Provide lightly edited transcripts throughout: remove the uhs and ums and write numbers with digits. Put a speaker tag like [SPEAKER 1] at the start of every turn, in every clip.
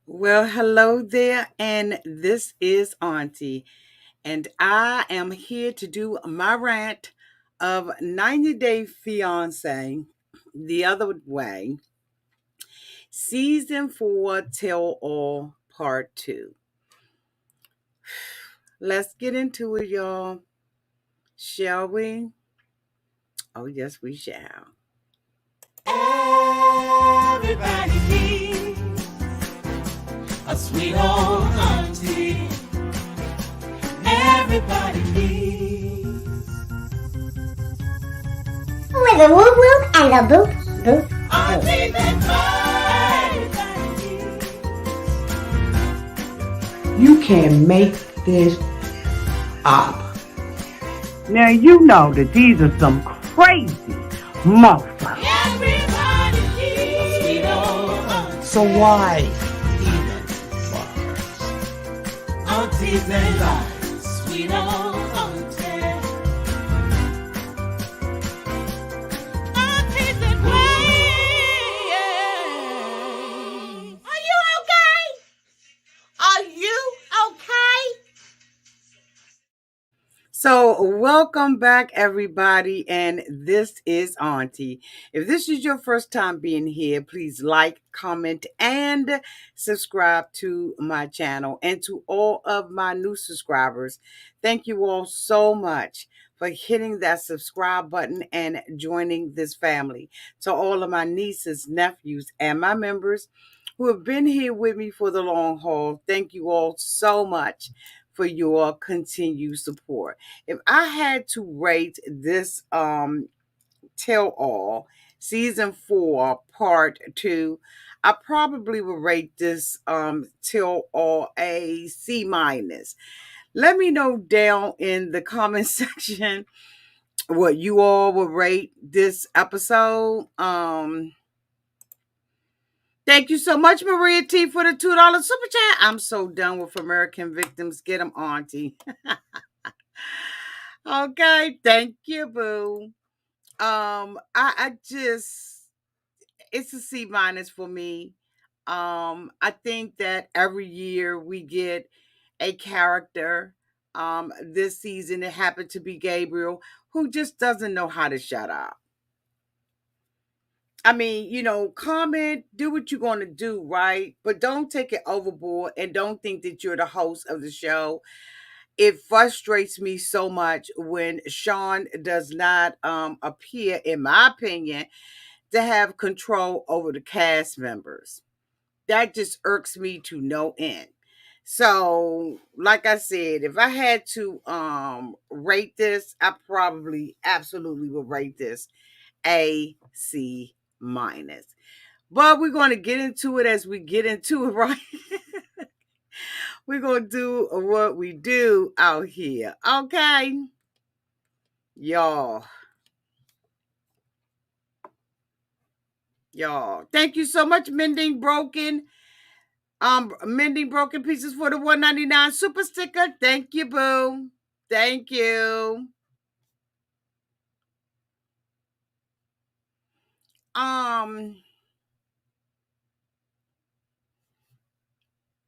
[SPEAKER 1] Well, hello there, and this is Auntie, and I am here to do my rant of 90 Day Fiance the other way, season 4, Tell All Part 2. Let's get into it, y'all. Shall we? Oh, yes, we shall.
[SPEAKER 2] Everybody needs a sweet old auntie. Everybody needs
[SPEAKER 3] with a whoop whoop and a boop boop
[SPEAKER 2] auntie
[SPEAKER 3] boop.
[SPEAKER 2] that everybody needs.
[SPEAKER 4] You can make this up. Now you know that these are some crazy motherfuckers.
[SPEAKER 2] Everybody needs a sweet old auntie.
[SPEAKER 5] So why even bother?
[SPEAKER 2] Aunties and lives, sweet old auntie. Aunties and ways. Are you okay? Are you okay?
[SPEAKER 1] So, welcome back, everybody, and this is Auntie. If this is your first time being here, please like, comment, and subscribe to my channel. And to all of my new subscribers, thank you all so much for hitting that subscribe button and joining this family. To all of my nieces, nephews, and my members who have been here with me for the long haul, thank you all so much for your continued support. If I had to rate this tell all season 4 part 2, I probably would rate this tell all a C minus. Let me know down in the comment section what you all would rate this episode. Thank you so much, Maria T, for the $2 super chat. I'm so done with American victims. Get them, Auntie. Okay, thank you, boo. I just it's a C minus for me. I think that every year we get a character. This season it happened to be Gabriel, who just doesn't know how to shut up. I mean, comment, do what you're going to do, right? But don't take it overboard and don't think that you're the host of the show. It frustrates me so much when Sean does not appear, in my opinion, to have control over the cast members. That just irks me to no end. So, like I said, if I had to rate this, I probably absolutely would rate this a C minus. But we're going to get into it as we get into it, right? We're going to do what we do out here. Okay. Y'all. Y'all. Thank you so much, Mending Broken Pieces for the $1.99 super sticker. Thank you, boo. Thank you. Um,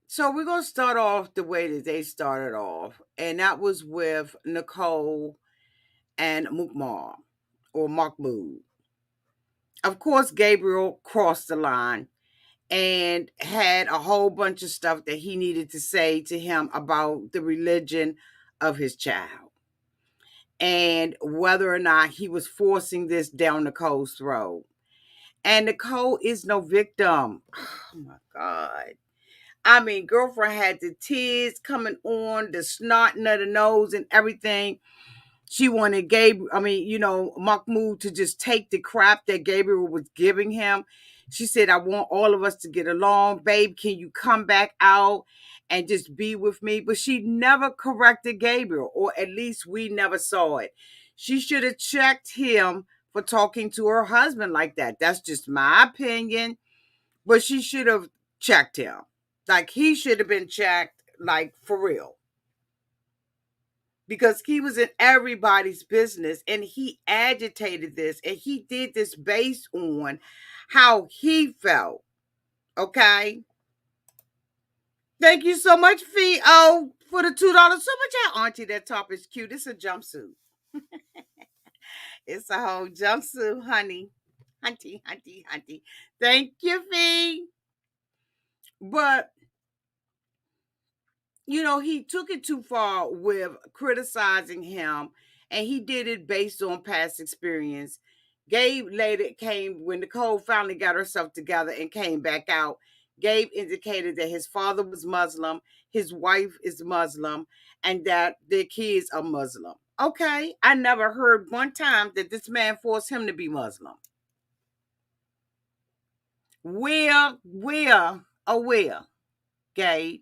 [SPEAKER 1] so we're gonna start off the way that they started off, and that was with Nicole and Mukmar or Mahmoud. Of course, Gabriel crossed the line and had a whole bunch of stuff that he needed to say to him about the religion of his child and whether or not he was forcing this down Nicole's throat. And Nicole is no victim. Oh my God. I mean, girlfriend had the tears coming on, the snotting of the nose and everything. She wanted Mahmoud to just take the crap that Gabriel was giving him. She said, I want all of us to get along. Babe, can you come back out and just be with me? But she never corrected Gabriel, or at least we never saw it. She should have checked him for talking to her husband like that. That's just my opinion. But she should have checked him. Like, he should have been checked, like, for real, because he was in everybody's business and he agitated this and he did this based on how he felt. Okay. Thank you so much, Fee. Oh, for the $2 super chat. Auntie, that top is cute. It's a jumpsuit. It's a whole jumpsuit, honey. Hunty, hunty, hunty. Thank you, Fee. But he took it too far with criticizing him, and he did it based on past experience. Gabe later came when Nicole finally got herself together and came back out. Gabe indicated that his father was Muslim, his wife is Muslim, and that their kids are Muslim. Okay, I never heard one time that this man forced him to be Muslim. Where, Gabe?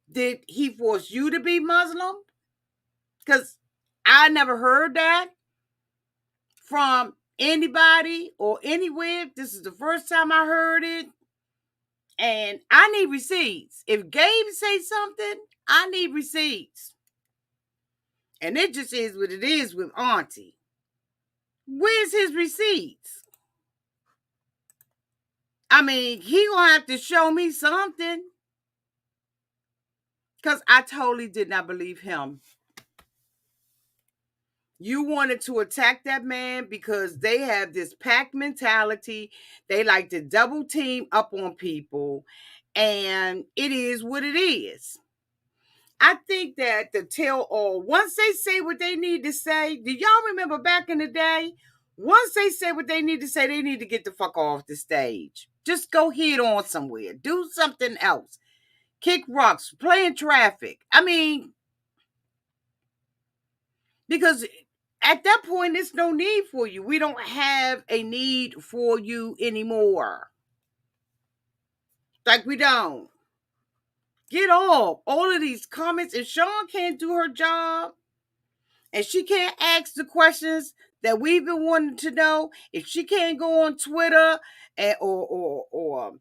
[SPEAKER 1] Did he force you to be Muslim? Because I never heard that from anybody or anywhere. This is the first time I heard it. And I need receipts. If Gabe say something, I need receipts. And it just is what it is with Auntie. Where's his receipts? I mean, he gonna have to show me something. Because I totally did not believe him. You wanted to attack that man because they have this pack mentality. They like to double team up on people. And it is what it is. I think that the tell all, once they say what they need to say, do y'all remember back in the day? Once they say what they need to say, they need to get the fuck off the stage. Just go head on somewhere. Do something else. Kick rocks, play in traffic. I mean, because at that point, there's no need for you. We don't have a need for you anymore. Like, we don't. Get off. All of these comments. If Sean can't do her job and she can't ask the questions that we've been wanting to know, if she can't go on Twitter or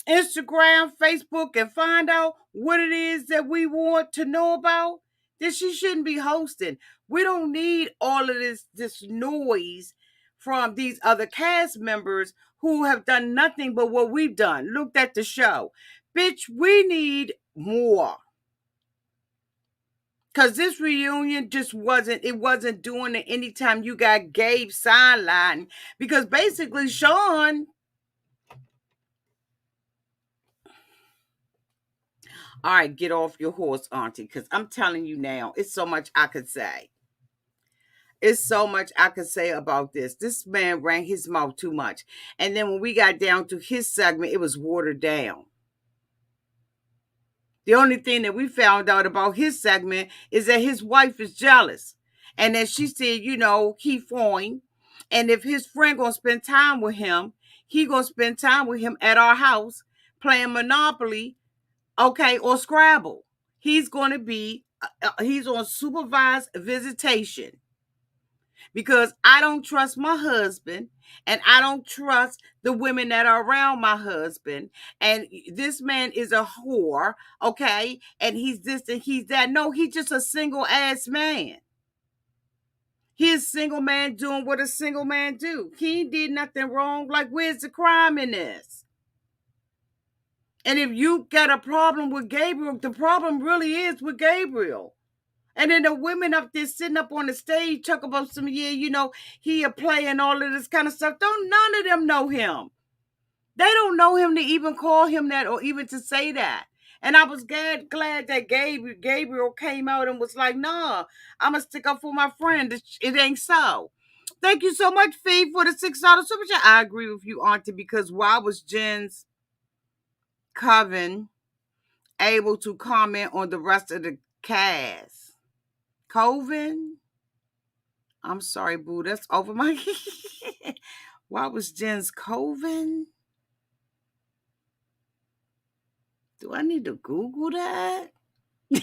[SPEAKER 1] Instagram, Facebook, and find out what it is that we want to know about, then she shouldn't be hosting. We don't need all of this noise from these other cast members who have done nothing but what we've done. Looked at the show. Bitch, we need more. Because this reunion just wasn't doing it anytime you got Gabe sideline. Because basically, Sean, all right, get off your horse, Auntie, because I'm telling you now, it's so much I could say. It's so much I could say about this. This man ran his mouth too much. And then when we got down to his segment, it was watered down. The only thing that we found out about his segment is that his wife is jealous. And that she said, he fine. And if his friend gonna spend time with him, he gonna spend time with him at our house playing Monopoly, okay, or Scrabble. He's gonna be, he's on supervised visitation. Because I don't trust my husband and I don't trust the women that are around my husband. And this man is a whore, okay? And he's this and he's that. No, he's just a single ass man. He's a single man doing what a single man do. He did nothing wrong. Like, where's the crime in this? And if you got a problem with Gabriel, the problem really is with Gabriel. And then the women up there sitting up on the stage talk about some, he a play and all of this kind of stuff. None of them know him. They don't know him to even call him that or even to say that. And I was glad that Gabriel came out and was like, nah, I'm going to stick up for my friend. It ain't so. Thank you so much, Fee, for the $6 super chat. I agree with you, Auntie, because why was Jen's Coven able to comment on the rest of the cast? Coven? I'm sorry, boo. That's over my Why was Jen's Coven? Do I need to Google that? Fee,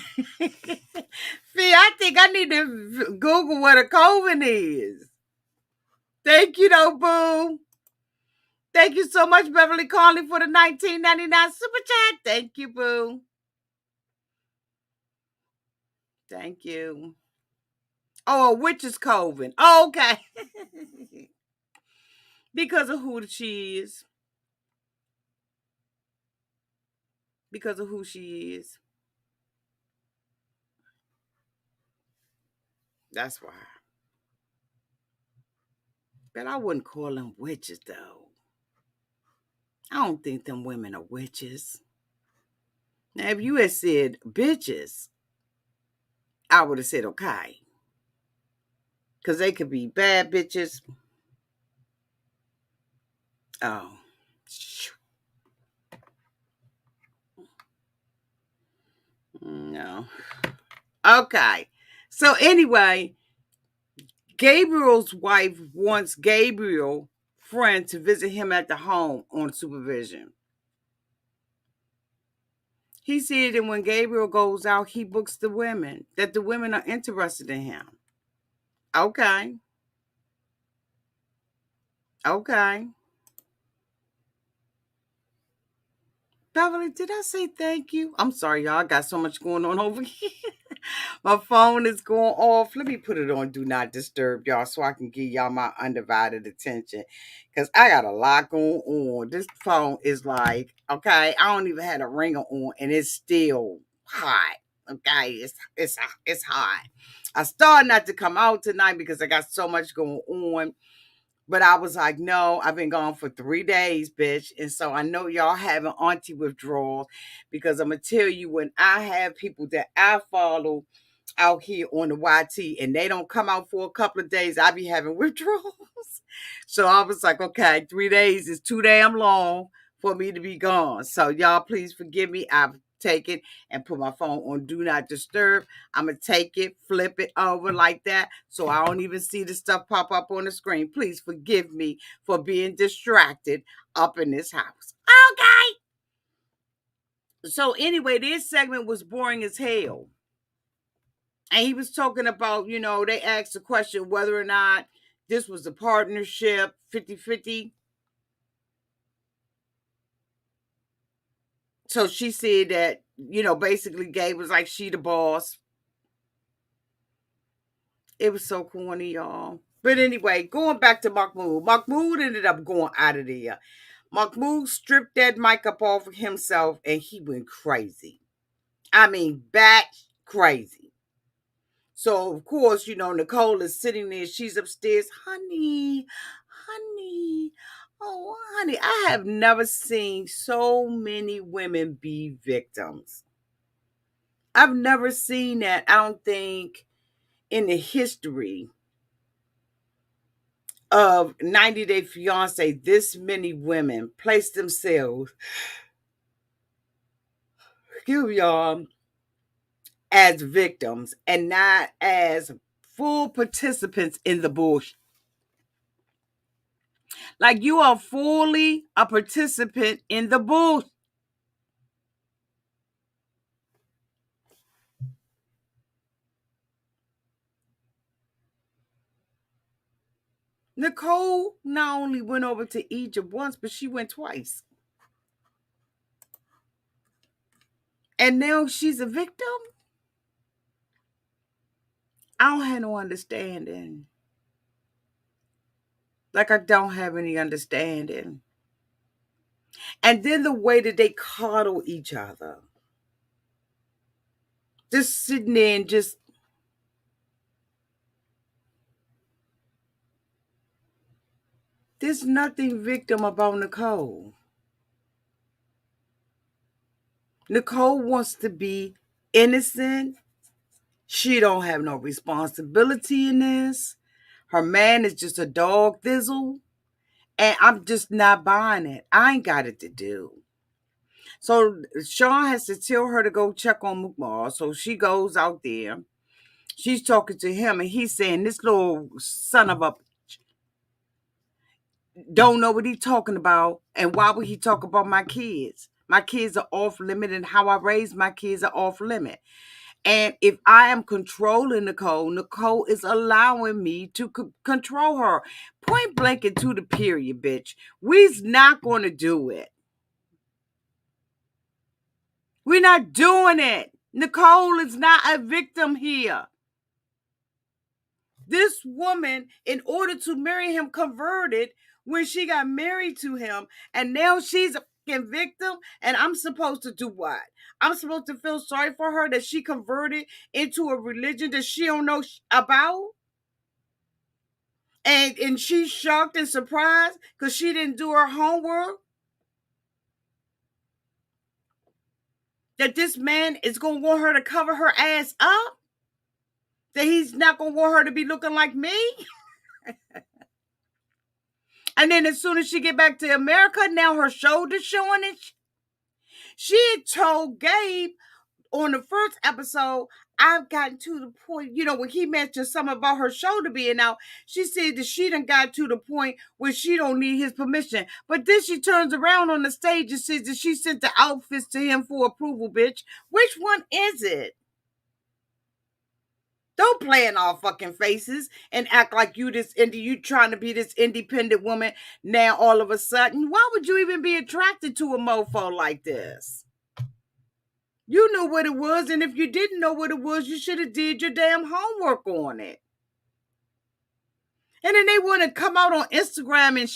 [SPEAKER 1] I think I need to Google what a Coven is. Thank you, though, boo. Thank you so much, Beverly Conley, for the $19.99 super chat. Thank you, boo. Thank you. Oh, a witch's coven. Oh, okay. Because of who she is. because of who she is. That's why. But I wouldn't call them witches, though. I don't think them women are witches. Now, if you had said bitches, I would have said okay. Because they could be bad bitches. Oh. No. Okay. So, anyway, Gabriel's wife wants Gabriel's friend to visit him at the home on supervision. He said that when Gabriel goes out, he books the women, that the women are interested in him. Okay. Okay. Beverly, did I say thank you? I'm sorry, y'all. I got so much going on over here. My phone is going off. Let me put it on Do Not Disturb, y'all, so I can give y'all my undivided attention. Because I got a lot going on. This phone is like, okay, I don't even have a ringer on, and it's still hot. Okay, it's hot. I started not to come out tonight because I got so much going on. But I was like, no, I've been gone for 3 days, bitch. And so I know y'all having auntie withdrawals because I'm going to tell you, when I have people that I follow out here on the YT and they don't come out for a couple of days, I be having withdrawals. So I was like, okay, 3 days is too damn long for me to be gone. So y'all please forgive me. I've taken and put my phone on Do Not Disturb. I'm going to take it, flip it over like that so I don't even see the stuff pop up on the screen. Please forgive me for being distracted up in this house. Okay. So anyway, this segment was boring as hell. And he was talking about, they asked the question whether or not this was a partnership, 50-50. So she said that, basically Gabe was like, she the boss. It was so corny, y'all. But anyway, going back to Mahmoud. Mahmoud ended up going out of there. Mahmoud stripped that mic up off of himself and he went crazy. I mean, bat crazy. So, of course, Nicole is sitting there. She's upstairs. Honey, oh, honey. I have never seen so many women be victims. I've never seen that, I don't think, in the history of 90 Day Fiance, this many women place themselves, excuse y'all, as victims and not as full participants in the bullshit. Like you are fully a participant in the bullshit. Nicole not only went over to Egypt once, but she went twice. And now she's a victim? I don't have no understanding. Like I don't have any understanding. And then the way that they coddle each other. Just sitting there and just. There's nothing victim about Nicole. Nicole wants to be innocent. She don't have no responsibility in this. Her man is just a dog thizzle. And I'm just not buying it. I ain't got it to do. So Sean has to tell her to go check on Mukmar. So she goes out there. She's talking to him and he's saying, this little son of a don't know what he's talking about. And why would he talk about my kids? My kids are off limit and how I raise my kids are off limit. And if I am controlling Nicole, Nicole is allowing me to control her. Point blank and to the period, bitch. We's not going to do it. We're not doing it. Nicole is not a victim here. This woman, in order to marry him, converted when she got married to him. And now she's fucking victim, and I'm supposed to do what? I'm supposed to feel sorry for her that she converted into a religion that she don't know about? And she's shocked and surprised because she didn't do her homework? That this man is going to want her to cover her ass up? That he's not going to want her to be looking like me? And then as soon as she get back to America, now her shoulder's showing it. She had told Gabe on the first episode, I've gotten to the point, when he mentioned something about her shoulder being out, she said that she done got to the point where she don't need his permission. But then she turns around on the stage and says that she sent the outfits to him for approval, bitch. Which one is it? Don't play in our fucking faces and act like you trying to be this independent woman now all of a sudden. Why would you even be attracted to a mofo like this? You knew what it was, and if you didn't know what it was, you should have did your damn homework on it. And then they want to come out on Instagram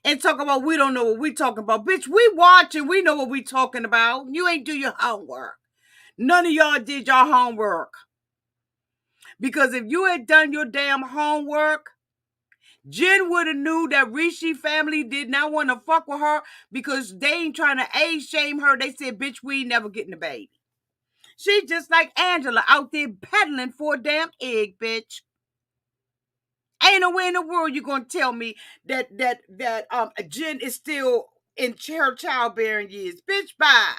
[SPEAKER 1] and talk about we don't know what we talking about. Bitch, we watching, we know what we talking about. You ain't do your homework. None of y'all did your homework. Because if you had done your damn homework, Jen would have knew that Rishi family did not want to fuck with her because they ain't trying to age shame her. They said, bitch, we ain't never getting a baby. She just like Angela out there peddling for a damn egg, bitch. Ain't no way in the world you gonna tell me that Jen is still in her childbearing years. Bitch, bye.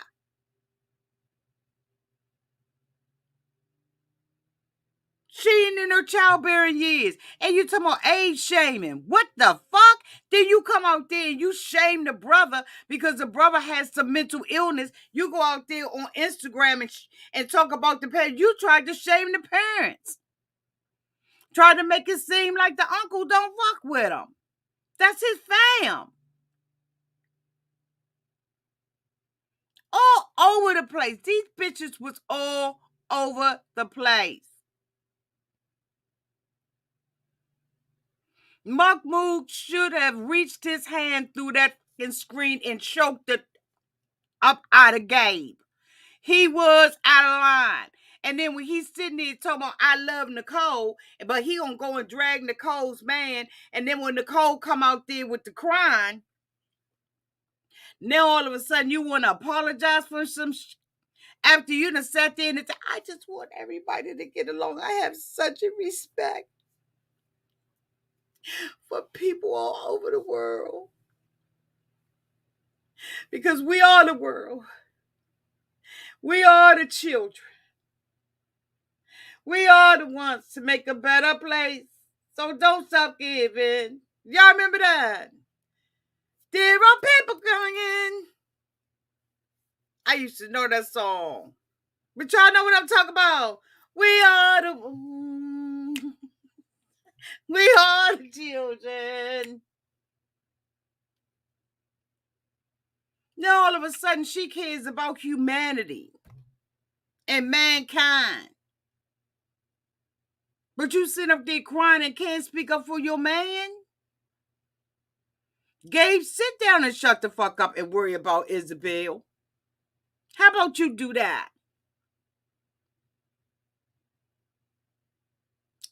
[SPEAKER 1] She ain't in her childbearing years. And you talking about age shaming. What the fuck? Then you come out there and you shame the brother because the brother has some mental illness. You go out there on Instagram and talk about the parents. You tried to shame the parents. Tried to make it seem like the uncle don't fuck with him. That's his fam. All over the place. These bitches was all over the place. Mahmoud should have reached his hand through that screen and choked it up out of Gabe. He was out of line. And then when he's sitting there talking about, I love Nicole, but he gonna go and drag Nicole's man. And then when Nicole come out there with the crying, now all of a sudden you want to apologize for some after you done sat there and said, I just want everybody to get along. I have such a respect for people all over the world. Because we are the world. We are the children. We are the ones to make a better place. So don't stop giving. Y'all remember that? There are people coming. I used to know that song. But y'all know what I'm talking about. We are the children. Now all of a sudden she cares about humanity and mankind. But you sit up there crying and can't speak up for your man? Gabe, sit down and shut the fuck up and worry about Isabel. How about you do that?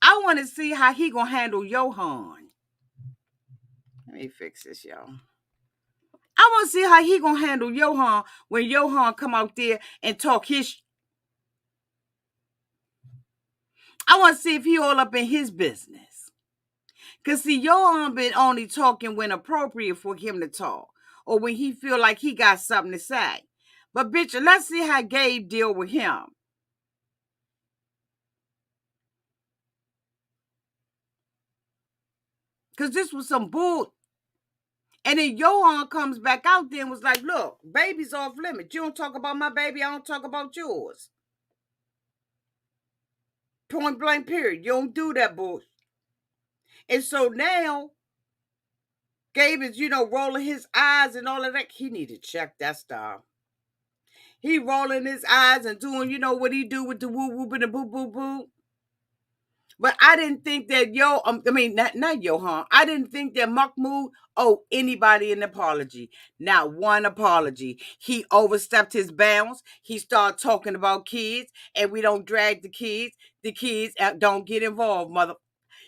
[SPEAKER 1] I want to see how he gonna handle Yohan. Let me fix this, y'all. I want to see how he gonna handle Yohan when Yohan come out there and talk his. I want to see if he all up in his business. Cause see, Yohan been only talking when appropriate for him to talk, or when he feel like he got something to say. But bitch, let's see how Gabe deal with him. Cause this was some bull. And then Yohan comes back out there and was like, look, baby's off limits. You don't talk about my baby, I don't talk about yours. Point blank period. You don't do that bullshit. And so now, Gabe is, rolling his eyes and all of that. He need to check that stuff. He rolling his eyes and doing, what he do with the woo woo and the boo boo boo. But I didn't think that not Yohan. I didn't think that Mahmoud owed anybody an apology. Not one apology. He overstepped his bounds. He started talking about kids, and we don't drag the kids. The kids don't get involved, mother.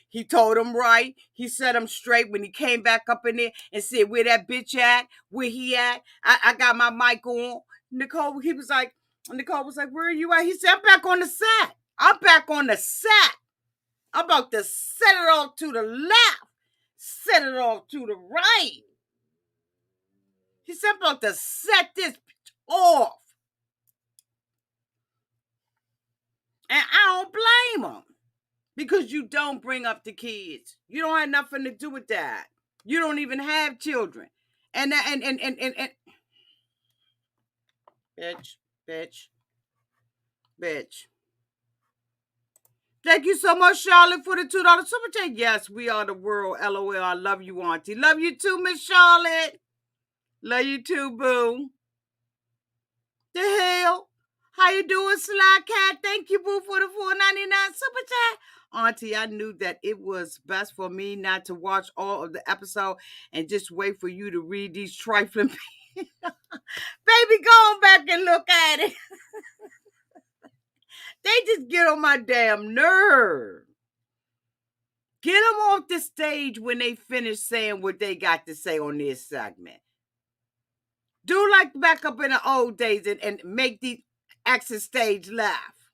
[SPEAKER 1] He told him right. He set him straight when he came back up in there and said, "Where that bitch at? Where he at?" I got my mic on. Nicole was like, "Where are you at?" He said, "I'm back on the set. I'm back on the set. I'm about to set it off to the left, set it off to the right." He said, "I'm about to set this off." And I don't blame him, because you don't bring up the kids. You don't have nothing to do with that. You don't even have children. And bitch, bitch, bitch. Thank you so much, Charlotte, for the $2 super chat. Yes, we are the world. LOL. I love you, Auntie. Love you too, Miss Charlotte. Love you too, boo. The hell? How you doing, Sly Cat? Thank you, boo, for the $4.99 super chat. Auntie, I knew that it was best for me not to watch all of the episode and just wait for you to read these trifling Baby, go on back and look at it. They just get on my damn nerve. Get them off the stage when they finish saying what they got to say on this segment. Do like back up in the old days and make the exit stage laugh.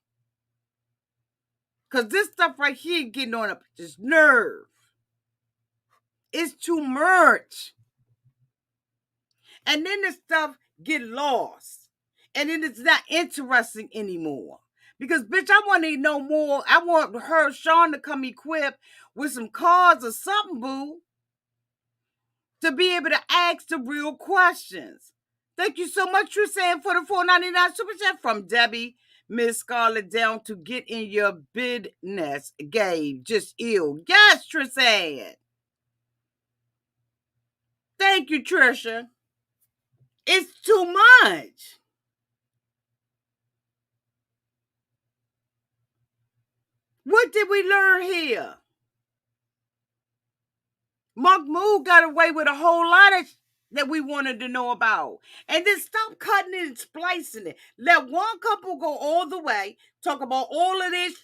[SPEAKER 1] Because this stuff right here getting on up just nerve. It's too much. And then the stuff get lost. And then it's not interesting anymore. Because, bitch, I want to know more. I want Sean to come equipped with some cards or something, boo, to be able to ask the real questions. Thank you so much, Tristan, for the $4.99 super chat from Debbie. Miss Scarlett down to get in your business. Gabe, just ill. Yes, Tristan. Thank you, Trisha. It's too much. What did we learn here? Mahmoud got away with a whole lot of that we wanted to know about. And then stop cutting it and splicing it. Let one couple go all the way, talk about all of this,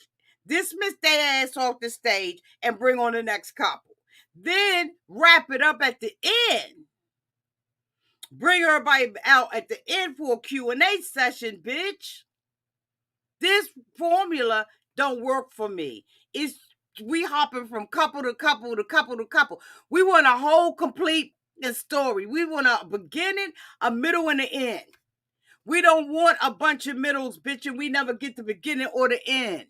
[SPEAKER 1] dismiss their ass off the stage, and bring on the next couple. Then wrap it up at the end. Bring everybody out at the end for a Q&A session, bitch. This formula don't work for me. We hopping from couple to couple to couple to couple. We want a whole complete story. We want a beginning, a middle, and an end. We don't want a bunch of middles, bitch, and we never get the beginning or the end.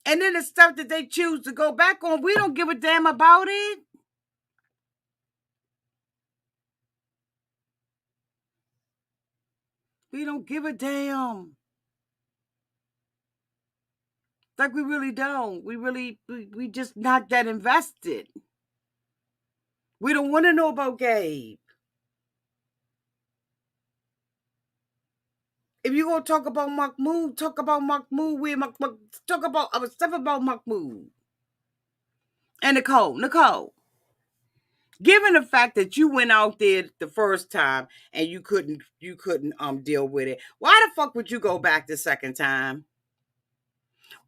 [SPEAKER 1] And then the stuff that they choose to go back on, we don't give a damn about it. We don't give a damn. Like, we really don't. We just not that invested. We don't want to know about Gabe. If you're going to talk about Mahmoud, talk about Mahmoud. Talk about stuff about Mahmoud. And Nicole, given the fact that you went out there the first time and you couldn't deal with it, why the fuck would you go back the second time?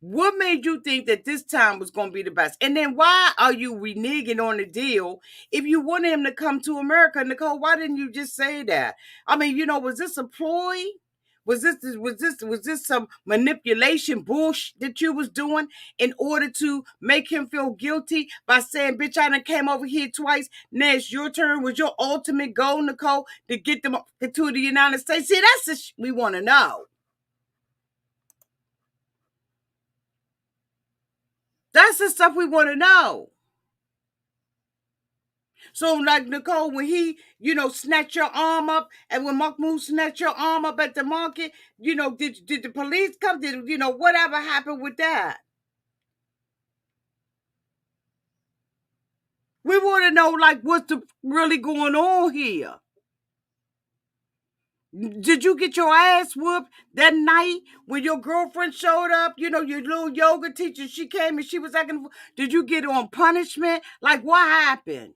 [SPEAKER 1] What made you think that this time was going to be the best? And then why are you reneging on the deal if you wanted him to come to America? Nicole, why didn't you just say that? I mean, was this a ploy? Was this some manipulation bullshit that you was doing in order to make him feel guilty by saying, bitch, I done came over here twice. Now it's your turn. Was your ultimate goal, Nicole, to get them to the United States? See, that's the shit we want to know. That's the stuff we want to know. So, like, Nicole, when he, snatch your arm up, and when Mahmoud snatched your arm up at the market, did the police come? Did, whatever happened with that? We want to know, like, what's really going on here? Did you get your ass whooped that night when your girlfriend showed up? You know, your little yoga teacher, she came and she was acting. Did you get on punishment? Like, what happened?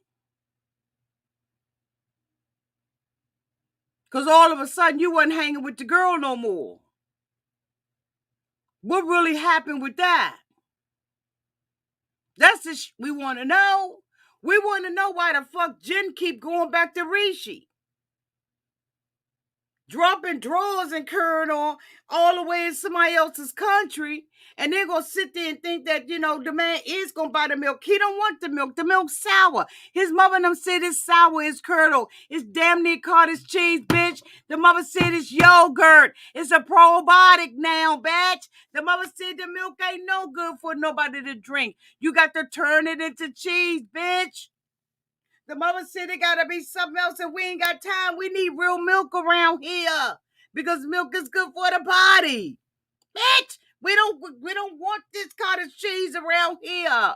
[SPEAKER 1] Because all of a sudden you wasn't hanging with the girl no more. What really happened with that? That's the we want to know. We want to know why the fuck Jen keep going back to Rishi. Dropping drawers and curling on all the way in somebody else's country, and they're gonna sit there and think that, you know, the man is gonna buy the milk. He don't want the milk. The milk's sour. His mother and them said it's sour, it's curdled. It's damn near cottage cheese, bitch. The mother said it's yogurt. It's a probiotic now, bitch. The mother said the milk ain't no good for nobody to drink. You got to turn it into cheese, bitch. The mother said it gotta be something else, and we ain't got time. We need real milk around here because milk is good for the body. Bitch, we don't want this cottage cheese around here.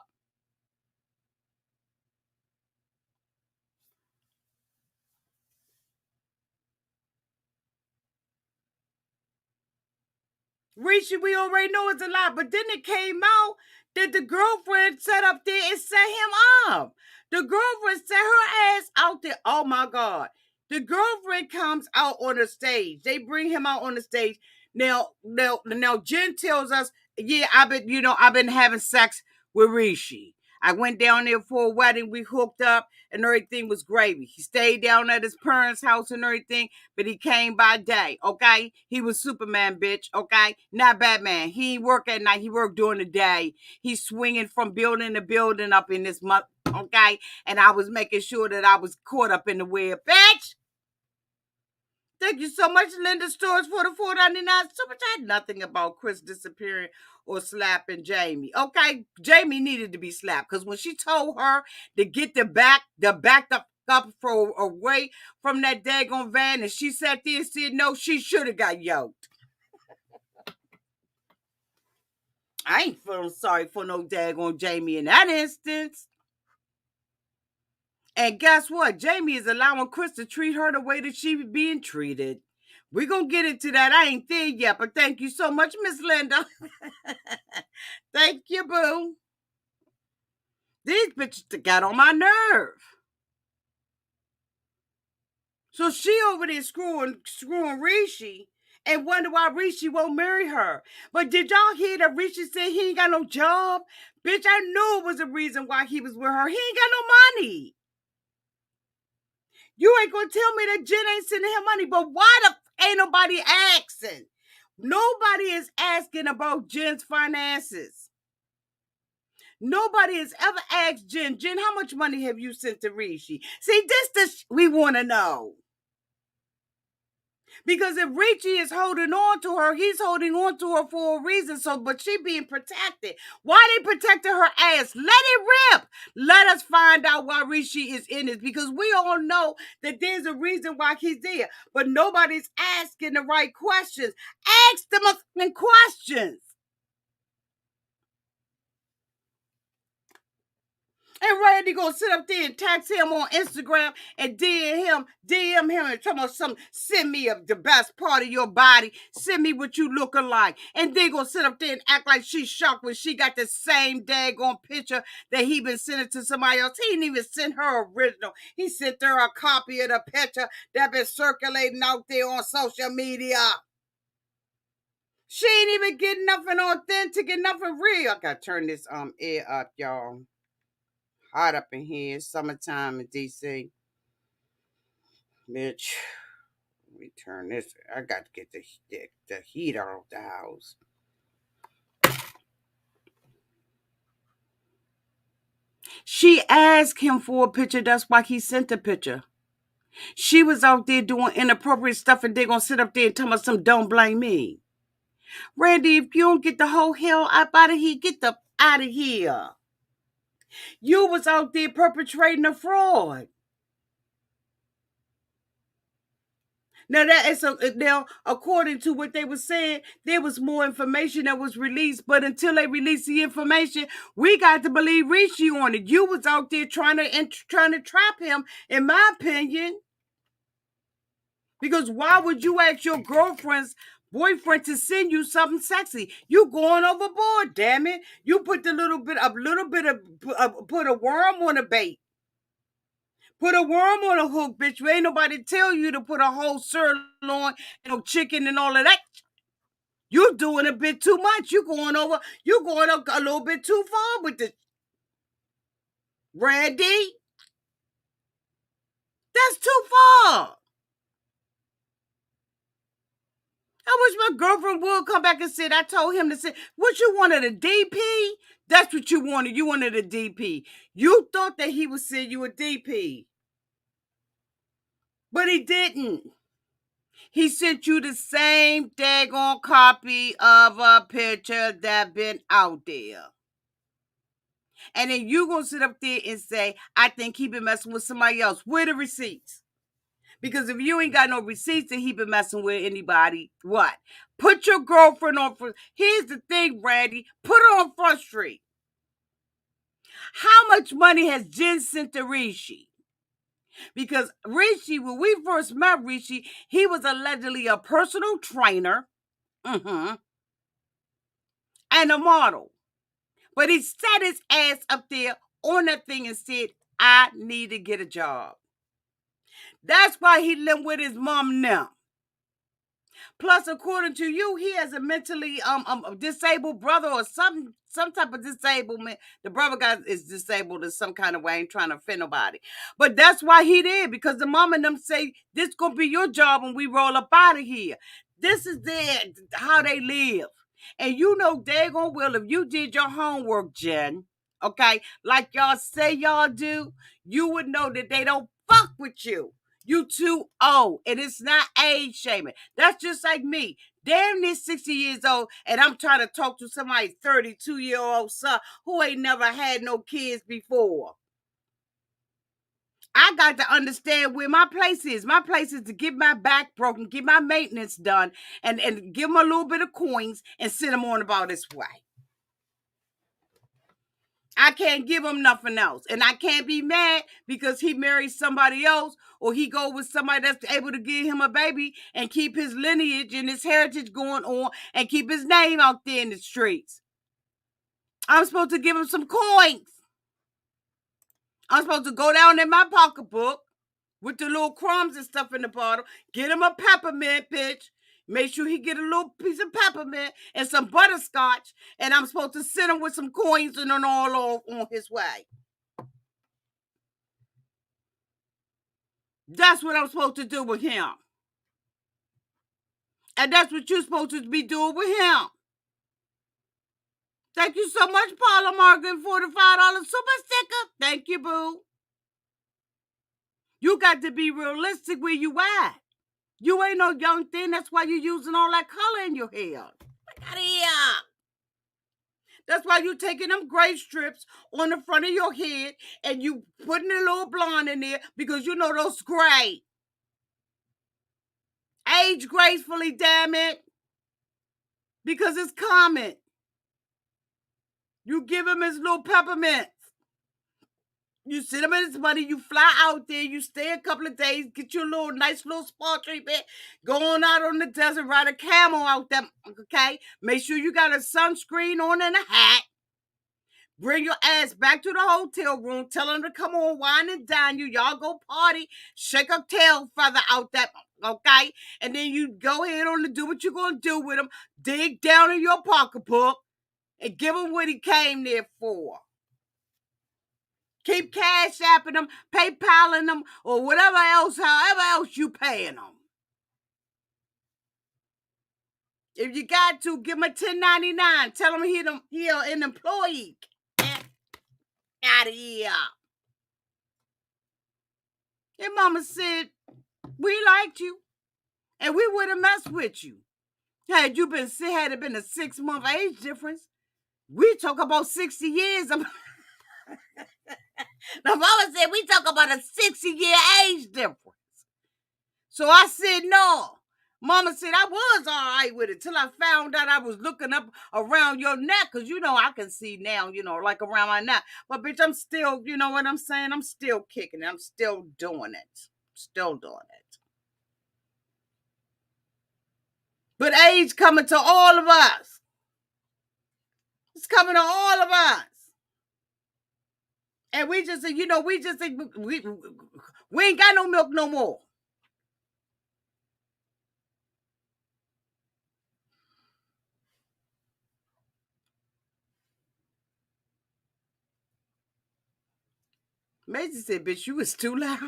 [SPEAKER 1] Rishi, we already know it's a lie, but then it came out that the girlfriend sat up there and set him up. The girlfriend set her ass out there. Oh my God. The girlfriend comes out on the stage. They bring him out on the stage. Now, Jen tells us, yeah, I've been having sex with Rishi. I went down there for a wedding. We hooked up and everything was gravy. He stayed down at his parents' house and everything, but he came by day, okay? He was Superman, bitch, okay? Not Batman. He ain't work at night. He worked during the day. He's swinging from building to building up in this month, okay? And I was making sure that I was caught up in the web, bitch. Thank you so much, Linda Stores, for the $4.99. So much. I had nothing about Chris disappearing or slapping Jamie. Okay, Jamie needed to be slapped because when she told her to get the back up for away from that daggone van, and she sat there and said no, she should have got yoked. I ain't feeling sorry for no daggone Jamie in that instance. And guess what? Jamie is allowing Chris to treat her the way that she was being treated. We're going to get into that. I ain't there yet, but thank you so much, Miss Linda. Thank you, boo. These bitches got on my nerve. So she over there screwing Rishi and wonder why Rishi won't marry her. But did y'all hear that Rishi said he ain't got no job? Bitch, I knew it was a reason why he was with her. He ain't got no money. You ain't gonna tell me that Jen ain't sending him money, but why the ain't nobody asking? Nobody is asking about Jen's finances. Nobody has ever asked Jen, how much money have you sent to Rishi? See, this we want to know. Because if Rishi is holding on to her, he's holding on to her for a reason. So, but she being protected. Why they protecting her ass? Let it rip. Let us find out why Rishi is in this. Because we all know that there's a reason why he's there. But nobody's asking the right questions. Ask them questions. And Randy gonna sit up there and text him on Instagram and DM him and tell him send me the best part of your body, send me what you looking like. And then gonna sit up there and act like she's shocked when she got the same daggone picture that he been sending to somebody else. He didn't even send her original. He sent her a copy of the picture that been circulating out there on social media. She ain't even getting nothing authentic and nothing real. I gotta turn this air up, y'all. Hot up in here. It's summertime in DC. Bitch. Let me turn this. I got to get the heat out of the house. She asked him for a picture. That's why he sent the picture. She was out there doing inappropriate stuff and they're going to sit up there and tell me some don't blame me. Randy, if you don't get the whole hell up out of here, get the out of here. You was out there perpetrating a fraud. Now, according to what they were saying, there was more information that was released, but until they released the information, we got to believe Rishi on it. You was out there trying to trap him, in my opinion. Because why would you ask your girlfriend's boyfriend to send you something sexy? You going overboard, damn it. You put a little bit of put a worm on a bait. Put a worm on a hook, bitch. Ain't nobody tell you to put a whole sirloin, chicken and all of that. You're doing a bit too much. You're going a little bit too far with this. Randy, that's too far. I wish my girlfriend would come back and say, I told him to say, what you wanted, a DP? That's what you wanted. You wanted a DP. You thought that he would send you a DP. But he didn't. He sent you the same daggone copy of a picture that been out there. And then you gonna sit up there and say, I think he been messing with somebody else. Where the receipts? Because if you ain't got no receipts that he been messing with anybody, what? Put your girlfriend on front. Here's the thing, Randy. Put her on Front Street. How much money has Jen sent to Rishi? Because Rishi, when we first met Rishi, he was allegedly a personal trainer and a model. But he sat his ass up there on that thing and said, I need to get a job. That's why he lived with his mom now. Plus, according to you, he has a mentally disabled brother or some type of disablement. The brother guy is disabled in some kind of way. I ain't trying to offend nobody. But that's why he did, because the mom and them say, this going to be your job when we roll up out of here. This is how they live. And you know daggone well, if you did your homework, Jen, okay, like y'all say y'all do, you would know that they don't fuck with you. You too old, and it's not age shaming. That's just like me. Damn near 60 years old, and I'm trying to talk to somebody's 32-year-old son who ain't never had no kids before. I got to understand where my place is. My place is to get my back broken, get my maintenance done, and give him a little bit of coins and send him on about his way. I can't give him nothing else. And I can't be mad because he married somebody else or he go with somebody that's able to give him a baby and keep his lineage and his heritage going on and keep his name out there in the streets. I'm supposed to give him some coins. I'm supposed to go down in my pocketbook with the little crumbs and stuff in the bottle, get him a peppermint, bitch. Make sure he get a little piece of peppermint and some butterscotch, and I'm supposed to send him with some coins and all on his way. That's what I'm supposed to do with him. And that's what you're supposed to be doing with him. Thank you so much, Paula Morgan, for the $5 super sticker. Thank you, boo. You got to be realistic where you at. You ain't no young thing. That's why you're using all that color in your hair. Look out of here. That's why you taking them gray strips on the front of your head and you putting a little blonde in there because you know those gray. Age gracefully, damn it. Because it's common. You give him his little peppermints. You send him his money, you fly out there, you stay a couple of days, get you a little nice little spa treatment, go on out on the desert, ride a camel out there, okay? Make sure you got a sunscreen on and a hat. Bring your ass back to the hotel room, tell them to come on, wine and dine you, y'all go party, shake a tail feather out that, okay? And then you go ahead on to do what you're going to do with him, dig down in your pocketbook, and give him what he came there for. Keep cash apping them, PayPaling them, or whatever else, however else you paying them. If you got to, give him a 1099. Tell him he an employee. Out of here. Your mama said, we liked you, and we would have messed with you. Had it been a 6-month age difference, we talk about 60 years. The mama said we talk about a 60-year age difference. So I said no. Mama said I was all right with it till I found out I was looking up around your neck because, you know, I can see now, you know, like around my neck. But, bitch, I'm still, you know what I'm saying? I'm still kicking it. I'm still doing it. Still doing it. But age coming to all of us. It's coming to all of us. And we just, we just think we ain't got no milk no more. Maisie said, bitch, you was too loud.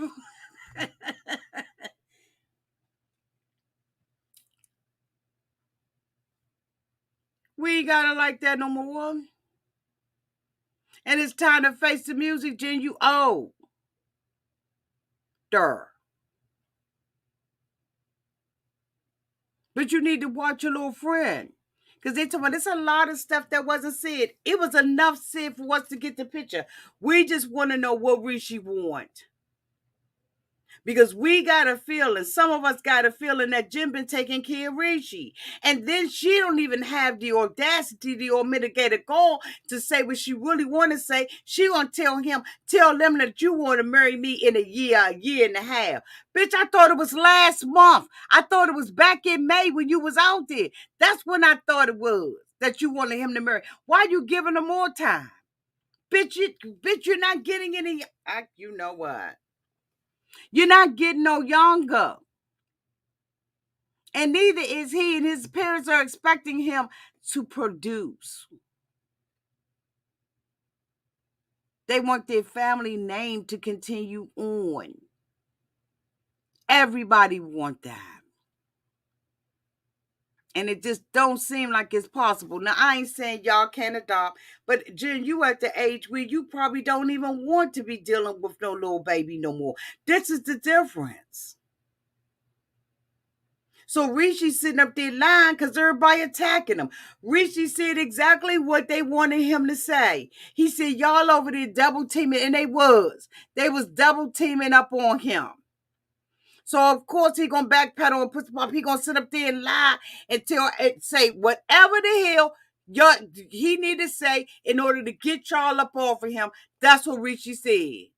[SPEAKER 1] We ain't got it like that no more. And it's time to face the music, Jen. You old. But you need to watch your little friend. Because they told me there's a lot of stuff that wasn't said. It was enough said for us to get the picture. We just want to know what Rishi want. Because we got a feeling, some of us got a feeling that Jim been taking care of Rishi. And then she don't even have the audacity, the unmitigated goal to say what she really want to say. She gonna tell them that you want to marry me in a year and a half. Bitch, I thought it was last month. I thought it was back in May when you was out there. That's when I thought it was, that you wanted him to marry. Why you giving him more time? Bitch, you're not getting any, you know what? You're not getting no younger. And neither is he, and his parents are expecting him to produce. They want their family name to continue on. Everybody want that. And it just don't seem like it's possible. Now, I ain't saying y'all can't adopt, but Jen, you at the age where you probably don't even want to be dealing with no little baby no more. This is the difference. So Rishi sitting up there lying because everybody attacking him. Rishi said exactly what they wanted him to say. He said, y'all over there double teaming, and they was. They was double teaming up on him. So of course he gonna backpedal and put some up. He gonna sit up there and lie and say whatever the hell he need to say in order to get y'all up off of him. That's what Rishi said.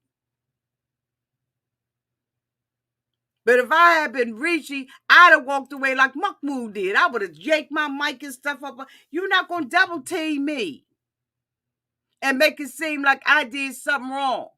[SPEAKER 1] But if I had been Rishi, I'd have walked away like Mahmoud did. I would have jaked my mic and stuff up. You're not going to double team me and make it seem like I did something wrong.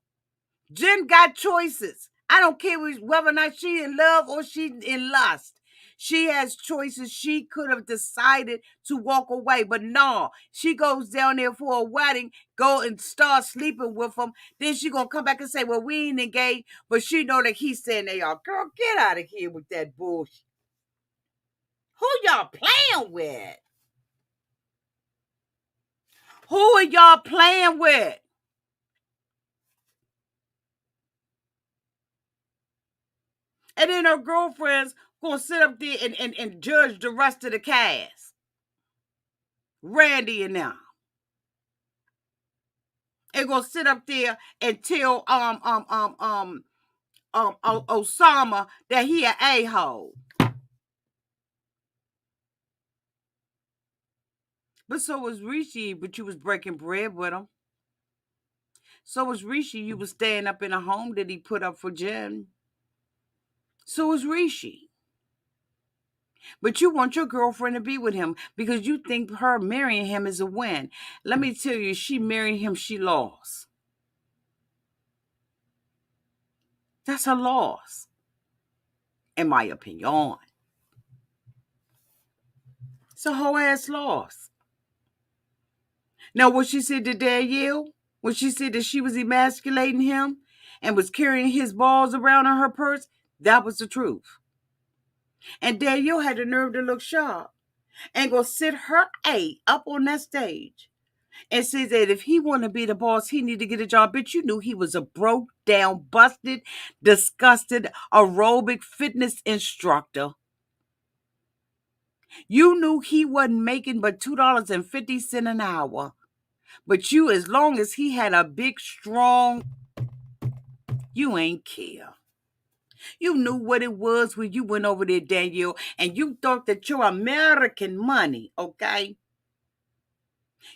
[SPEAKER 1] Jen got choices. I don't care whether or not she in love or she in lust. She has choices. She could have decided to walk away, but no, she goes down there for a wedding, go and start sleeping with him. Then she gonna come back and say, well, we ain't engaged, but she know that he's saying they are. Girl, get out of here with that bullshit. Who y'all playing with? Who are y'all playing with? And then her girlfriends gonna sit up there and judge the rest of the cast. Randy and them. And gonna sit up there and tell Osama that he an a-hole. But so was Rishi, but you was breaking bread with him. So was Rishi, you was staying up in a home that he put up for Jen. So was Rishi. But you want your girlfriend to be with him because you think her marrying him is a win. Let me tell you, she married him, she lost. That's a loss, in my opinion. It's a whole ass loss. Now, what she said to Danielle, when she said that she was emasculating him and was carrying his balls around in her purse, that was the truth. And Danielle had the nerve to look sharp and go sit her A up on that stage and say that if he want to be the boss, he need to get a job. Bitch, you knew he was a broke down, busted, disgusted aerobic fitness instructor. You knew he wasn't making but $2.50 an hour. But you, as long as he had a big, strong, you ain't care. You knew what it was when you went over there, Danielle, and you thought that your American money, okay?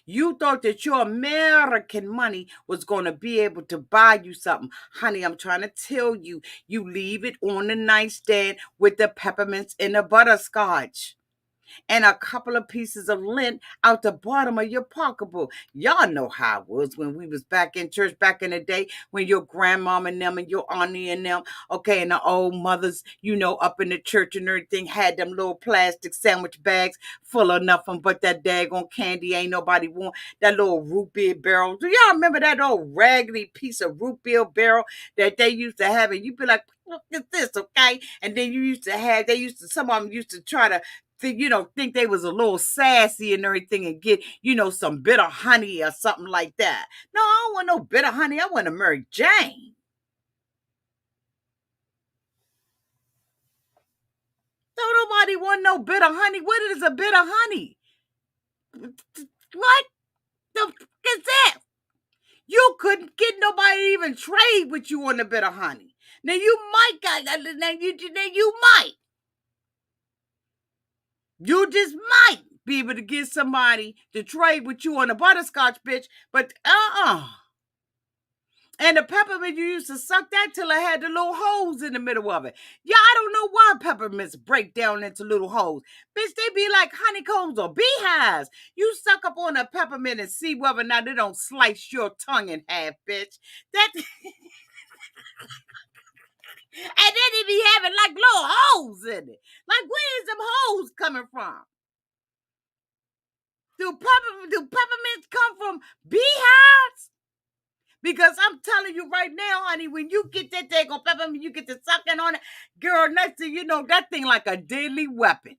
[SPEAKER 1] You thought that your American money was going to be able to buy you something. Honey, I'm trying to tell you, you leave it on the nightstand with the peppermints and the butterscotch. and a couple of pieces of lint out the bottom of your pocketbook. Y'all know how it was when we was back in church back in the day, when your grandmom and them and your auntie and them, okay, and the old mothers, up in the church and everything, had them little plastic sandwich bags full of nothing but that daggone candy ain't nobody want, that little root beer barrel. Do y'all remember that old raggedy piece of root beer barrel that they used to have? And you'd be like, look at this, okay? And then some of them used to try to think they was a little sassy and everything and get, some bitter honey or something like that. No, I don't want no bitter honey. I want to marry Jane. Don't nobody want no bitter honey. What is a bitter honey? What the f is that? You couldn't get nobody to even trade with you on the bitter honey. Now you might you might. You just might be able to get somebody to trade with you on a butterscotch, bitch. But And the peppermint, you used to suck that till it had the little holes in the middle of it. Yeah, I don't know why peppermints break down into little holes. Bitch, they be like honeycombs or beehives. You suck up on a peppermint and see whether or not it don't slice your tongue in half, bitch. That And then they be having like little holes in it. Like, where is them holes coming from? Do peppermints come from beehives? Because I'm telling you right now, honey, when you get that thing on peppermint, you get to sucking on it, girl, next thing you know, that thing like a deadly weapon.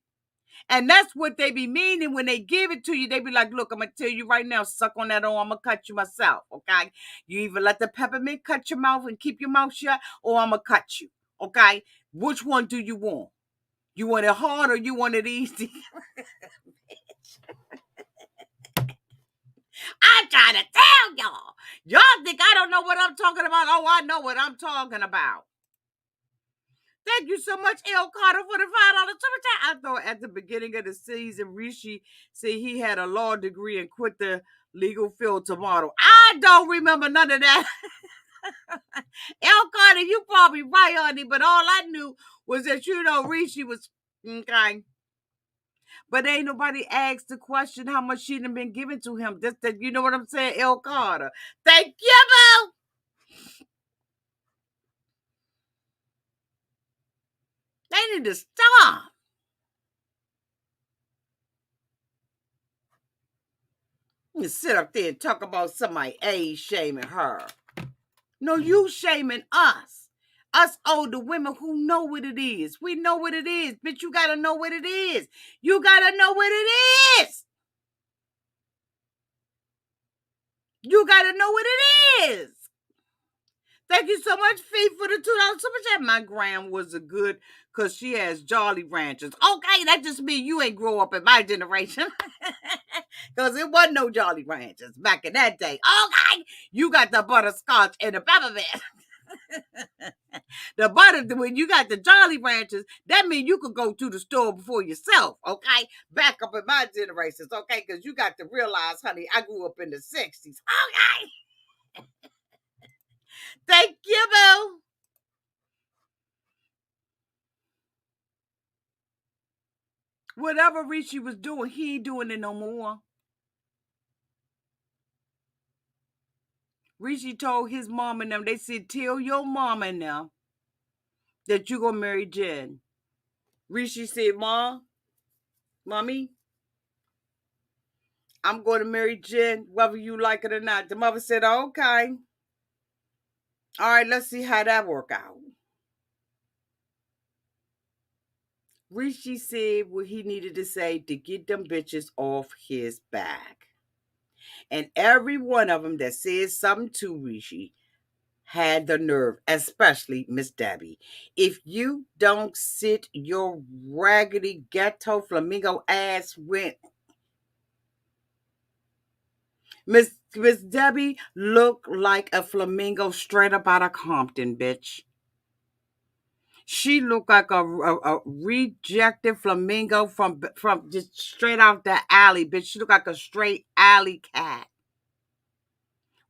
[SPEAKER 1] And that's what they be meaning when they give it to you. They be like, look, I'm going to tell you right now, suck on that or I'm going to cut you myself, okay? You either let the peppermint cut your mouth and keep your mouth shut, or I'm going to cut you, okay? Which one do you want? You want it hard or you want it easy? I'm trying to tell y'all. Y'all think I don't know what I'm talking about? Oh, I know what I'm talking about. Thank you so much, El Carter, for the $5 super chat. I thought at the beginning of the season, Rishi said he had a law degree and quit the legal field tomorrow. I don't remember none of that. El Carter, you probably right, honey, but all I knew was that, Rishi was okay. But ain't nobody asked the question how much she done been given to him. That you know what I'm saying, El Carter. Thank you, Boo. They need to stop. You sit up there and talk about somebody age shaming her. No, you shaming us. Us older women who know what it is. We know what it is. Bitch, you gotta know what it is. You gotta know what it is. You gotta know what it is. Thank you so much, Fee, for the $2 super chat. My gram was a good, because she has Jolly Ranchers. Okay, that just means you ain't grow up in my generation. Because it wasn't no Jolly Ranchers back in that day. Okay, you got the butterscotch and the peppermint. The butter, when you got the Jolly Ranchers, that means you could go to the store before yourself, okay? Back up in my generations, okay? Because you got to realize, honey, I grew up in the 60s, okay? Thank you, Boo. Whatever Rishi was doing, he ain't doing it no more. Rishi told his mom and them, they said, tell your mom and them that you gonna marry Jen. Rishi said, Mommy, I'm going to marry Jen, whether you like it or not. The mother said, okay. All right, let's see how that work out. Rishi said what he needed to say to get them bitches off his back. And every one of them that said something to Rishi had the nerve, especially Miss Debbie. If you don't sit your raggedy ghetto flamingo ass with Miss Debbie looked like a flamingo straight up out of Compton, bitch. She looked like a rejected flamingo from just straight out the alley, bitch. She looked like a straight alley cat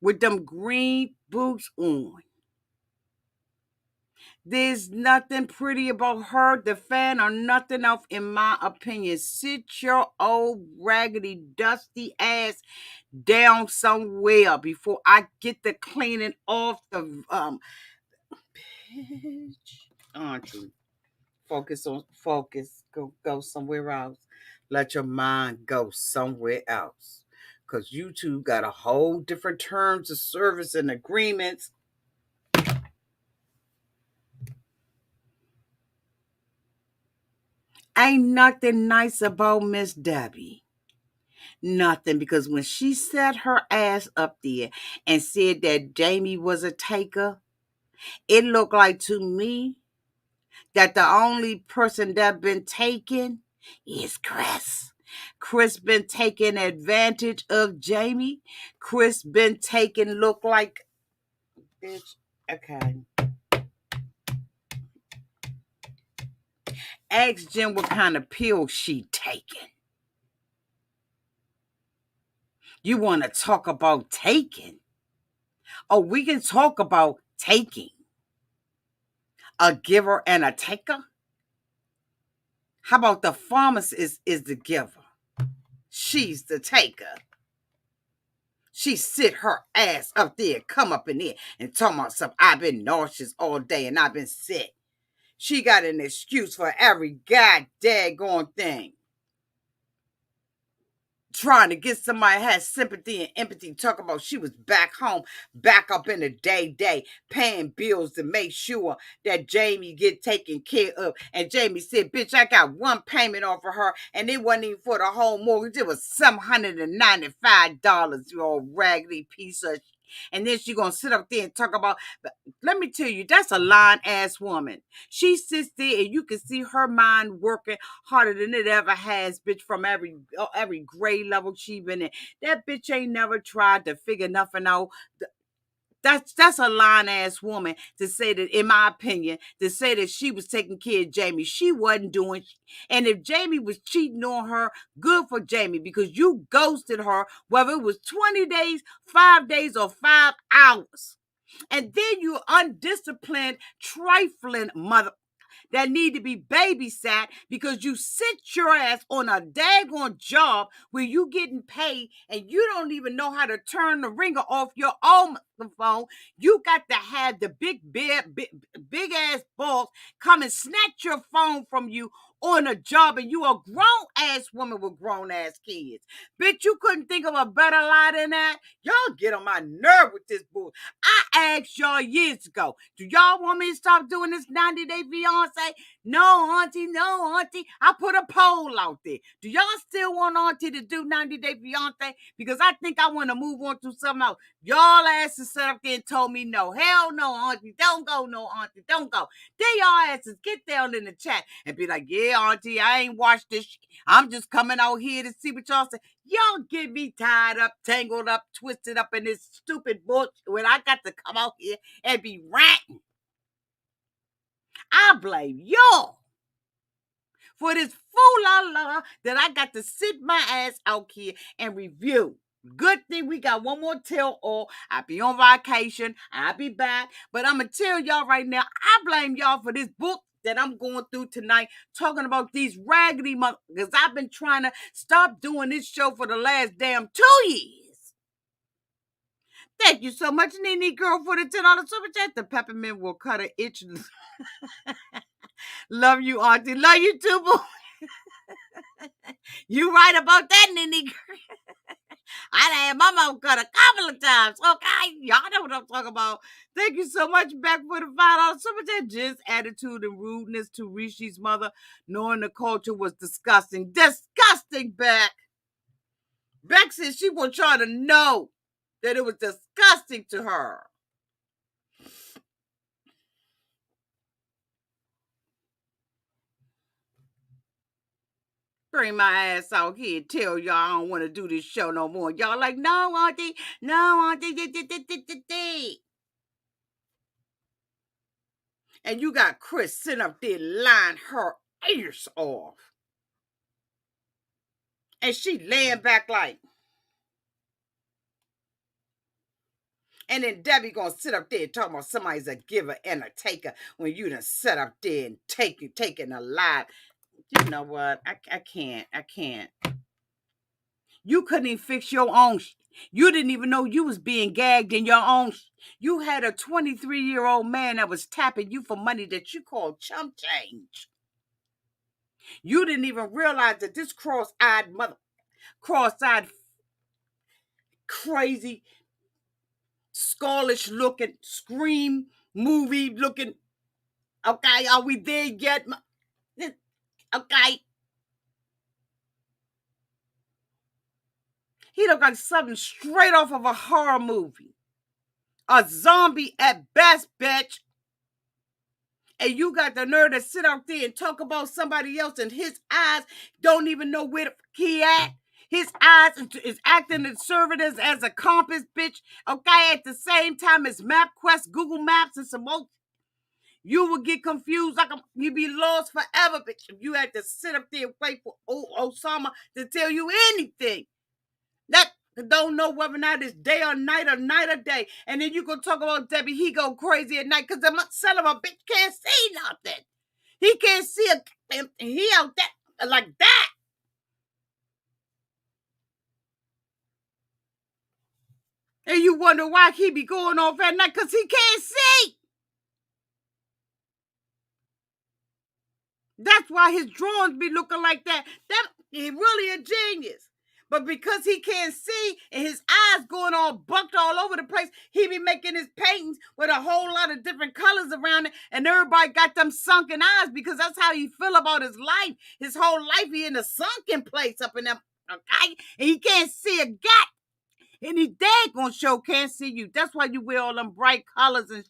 [SPEAKER 1] with them green boots on. There's nothing pretty about her, the fan, or nothing else, in my opinion. Sit your old raggedy, dusty ass down somewhere before I get the cleaning off the Auntie. Focus. Go somewhere else. Let your mind go somewhere else. Cause you two got a whole different terms of service and agreements. Ain't nothing nice about Miss Debbie. Nothing, because when she set her ass up there and said that Jamie was a taker, it looked like to me that the only person that been taken is Chris. Chris been taking advantage of Jamie. Chris been taking look like bitch. Okay. Ask Jen what kind of pill she taking. You want to talk about taking? Oh, we can talk about taking. A giver and a taker? How about the pharmacist is the giver? She's the taker. She sit her ass up there, come up in there and talk about something. I've been nauseous all day and I've been sick. She got an excuse for every goddamn thing. Trying to get somebody that has sympathy and empathy, talk about she was back home, back up in the day, paying bills to make sure that Jamie get taken care of. And Jamie said, bitch, I got one payment off of her, and it wasn't even for the whole mortgage. It was $795, you old raggedy piece of shit. And then she gonna sit up there and talk about, let me tell you, that's a lying ass woman. She sits there and you can see her mind working harder than it ever has, bitch, from every grade level she been in. That bitch ain't never tried to figure nothing out. That's a lying ass woman to say that, in my opinion, to say that she was taking care of Jamie. She wasn't doing. And if Jamie was cheating on her, good for Jamie, because you ghosted her, whether it was 20 days, 5 days, or 5 hours. And then you undisciplined, trifling mother that need to be babysat because you sit your ass on a daggone job where you getting paid and you don't even know how to turn the ringer off your own phone. You got to have the big ass boss come and snatch your phone from you on a job, and you a grown ass woman with grown ass kids. Bitch, you couldn't think of a better lie than that? Y'all get on my nerve with this bull. I asked y'all years ago, do y'all want me to stop doing this 90-day fiance? No, Auntie, no, Auntie. I put a poll out there. Do y'all still want Auntie to do 90-day fiance? Because I think I want to move on to something else. Y'all asses sat up there and told me no. Hell no, Auntie. Don't go, no, Auntie. Don't go. Then y'all asses get down in the chat and be like, yeah, Auntie, I ain't watched this shit. I'm just coming out here to see what y'all say. Y'all get me tied up, tangled up, twisted up in this stupid bullshit when I got to come out here and be ranting. I blame y'all for this fool-la-la that I got to sit my ass out here and review. Good thing we got one more tell-all. I'll be on vacation. I'll be back. But I'm going to tell y'all right now, I blame y'all for this book that I'm going through tonight, talking about these raggedy monkeys, because I've been trying to stop doing this show for the last damn 2 years. Thank you so much, Nene Girl, for the $10 super chat. The peppermint will cut an itch. Love you, Auntie. Love you too, boo. You right about that, Nene Girl. I done had my mouth cut a couple of times. Okay, y'all know what I'm talking about. Thank you so much, back for the $5 super chat. Jen's attitude and rudeness to Rishi's mother, knowing the culture, was disgusting. Disgusting, Beck. Beck said she was trying to know that it was disgusting to her. Bring my ass out here, tell y'all I don't want to do this show no more. Y'all like, no, Auntie, no, Auntie. And you got Chris sitting up there lying her ears off. And she laying back like, And then Debbie gonna sit up there and talk about somebody's a giver and a taker when you done sit up there and taking a lot. You know what? I can't. You couldn't even fix your own. You didn't even know you was being gagged in your own. You had a 23-year-old man that was tapping you for money that you called chump change. You didn't even realize that this cross-eyed, crazy, squallish looking, scream movie looking. Okay, are we there yet? Okay. He looked like something straight off of a horror movie. A zombie at best, bitch. And you got the nerve to sit out there and talk about somebody else and his eyes don't even know where he at. His eyes is acting and serving as a compass, bitch. Okay, at the same time as MapQuest, Google Maps, and some more. You would get confused like you'd be lost forever, bitch, if you had to sit up there and wait for Osama to tell you anything. That don't know whether or not it's day or night or day. And then you go talk about Debbie, he go crazy at night because the son of a bitch can't see nothing. He can't see he out there like that. And you wonder why he be going off at night because he can't see. That's why his drawings be looking like that. He really a genius. But because he can't see and his eyes going all bucked all over the place, he be making his paintings with a whole lot of different colors around it. And everybody got them sunken eyes because that's how he feel about his life. His whole life he in a sunken place up in them. Okay? And he can't see a gat. And he daggone sure can't see you. That's why you wear all them bright colors and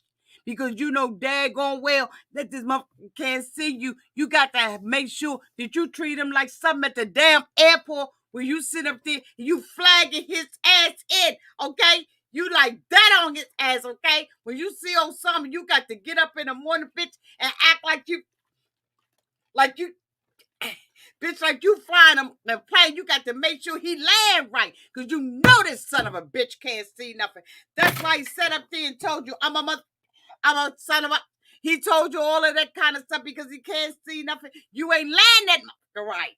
[SPEAKER 1] because you know daggone well that this motherfucker can't see you. You got to make sure that you treat him like something at the damn airport where you sit up there and you flagging his ass in, okay? You like that on his ass, okay? When you see Osama, you got to get up in the morning, bitch, and act like you, bitch, like you flying the plane. You got to make sure he land right because you know this son of a bitch can't see nothing. That's why he sat up there and told you, I'm a son of a... He told you all of that kind of stuff because he can't see nothing. You ain't land that motherfucker right.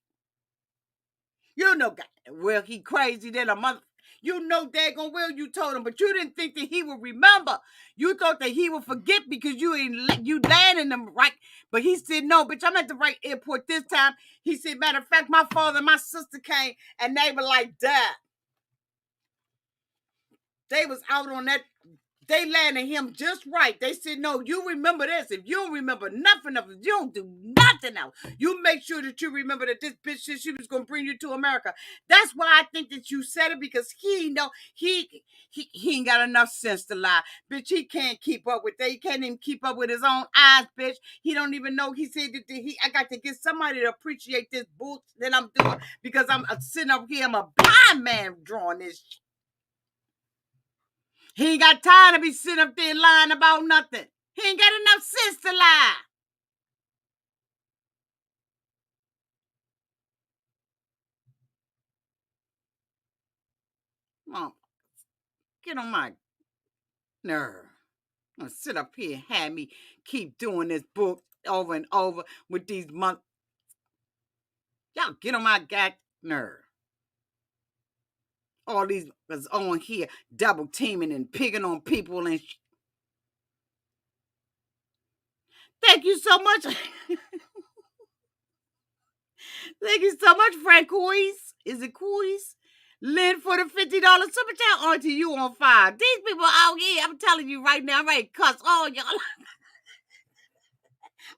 [SPEAKER 1] You know, God, well, he crazy than a mother. You know daggone well you told him, but you didn't think that he would remember. You thought that he would forget because you landing them right. But he said, no, bitch, I'm at the right airport this time. He said, matter of fact, my father and my sister came and they were like that. They was out on that. They landed him just right. They said, no, you remember this. If you don't remember nothing of it, you don't do nothing else. You make sure that you remember that this bitch said she was going to bring you to America. That's why I think that you said it because he ain't got enough sense to lie. Bitch, he can't keep up with that. He can't even keep up with his own eyes, bitch. He don't even know. He said that I got to get somebody to appreciate this bullshit that I'm doing because I'm sitting up here. I'm a blind man drawing this shit. He ain't got time to be sitting up there lying about nothing. He ain't got enough sense to lie. Mom, get on my nerve. I'm gonna sit up here and have me keep doing this book over and over with these months. Y'all get on my nerve. All these is on here double teaming and picking on people and Thank you so much. Thank you so much, Francois. Is it Cois? Lynn for the $50 super chat. Auntie, you on fire. These people out here, I'm telling you right now, I'm ready to cuss all y'all.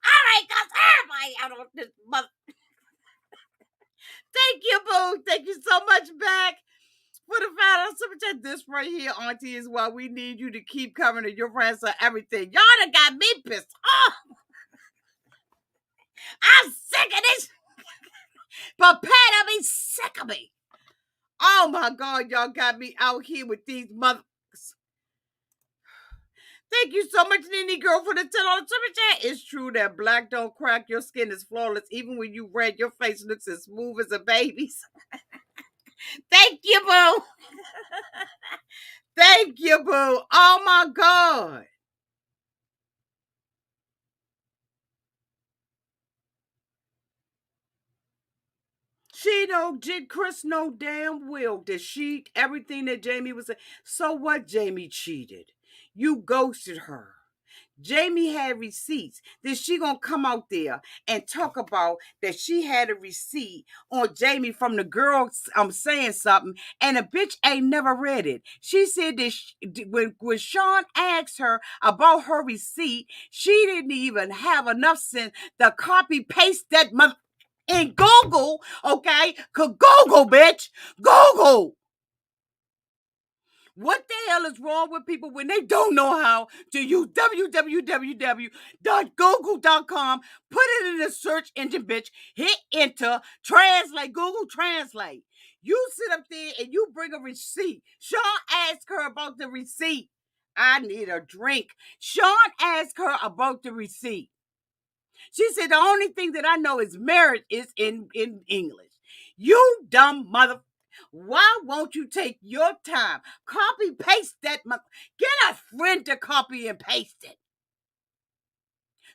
[SPEAKER 1] All right, cuss everybody out on this mother. Thank you, boo. Thank you so much back for the $5 super chat. This right here, Auntie, is why we need you to keep covering your friends or everything. Y'all done got me pissed off. I'm sick of this. Prepare to be sick of me. Oh my God, y'all got me out here with these mothers. Thank you so much, Nini Girl, for the $10 super chat. It's true that black don't crack. Your skin is flawless. Even when you red, your face looks as smooth as a baby's. Thank you, boo. Thank you, boo. Oh my God. She know, did Chris know damn well that she, everything that Jamie was saying. So what? Jamie cheated. You ghosted her. Jamie had receipts. Then she gonna come out there and talk about that she had a receipt on Jamie from the girl saying something, and a bitch ain't never read it. She said that when Sean asked her about her receipt, she didn't even have enough sense to copy paste that mother in Google, okay? Cause Google, bitch, Google. What the hell is wrong with people when they don't know how to use www.google.com? Put it in the search engine, bitch. Hit enter, translate, Google Translate. You sit up there and you bring a receipt. Sean asked her about the receipt. I need a drink. Sean asked her about the receipt. She said the only thing that I know is marriage is in English. You dumb mother. Why won't you take your time? Copy paste that. Get a friend to copy and paste it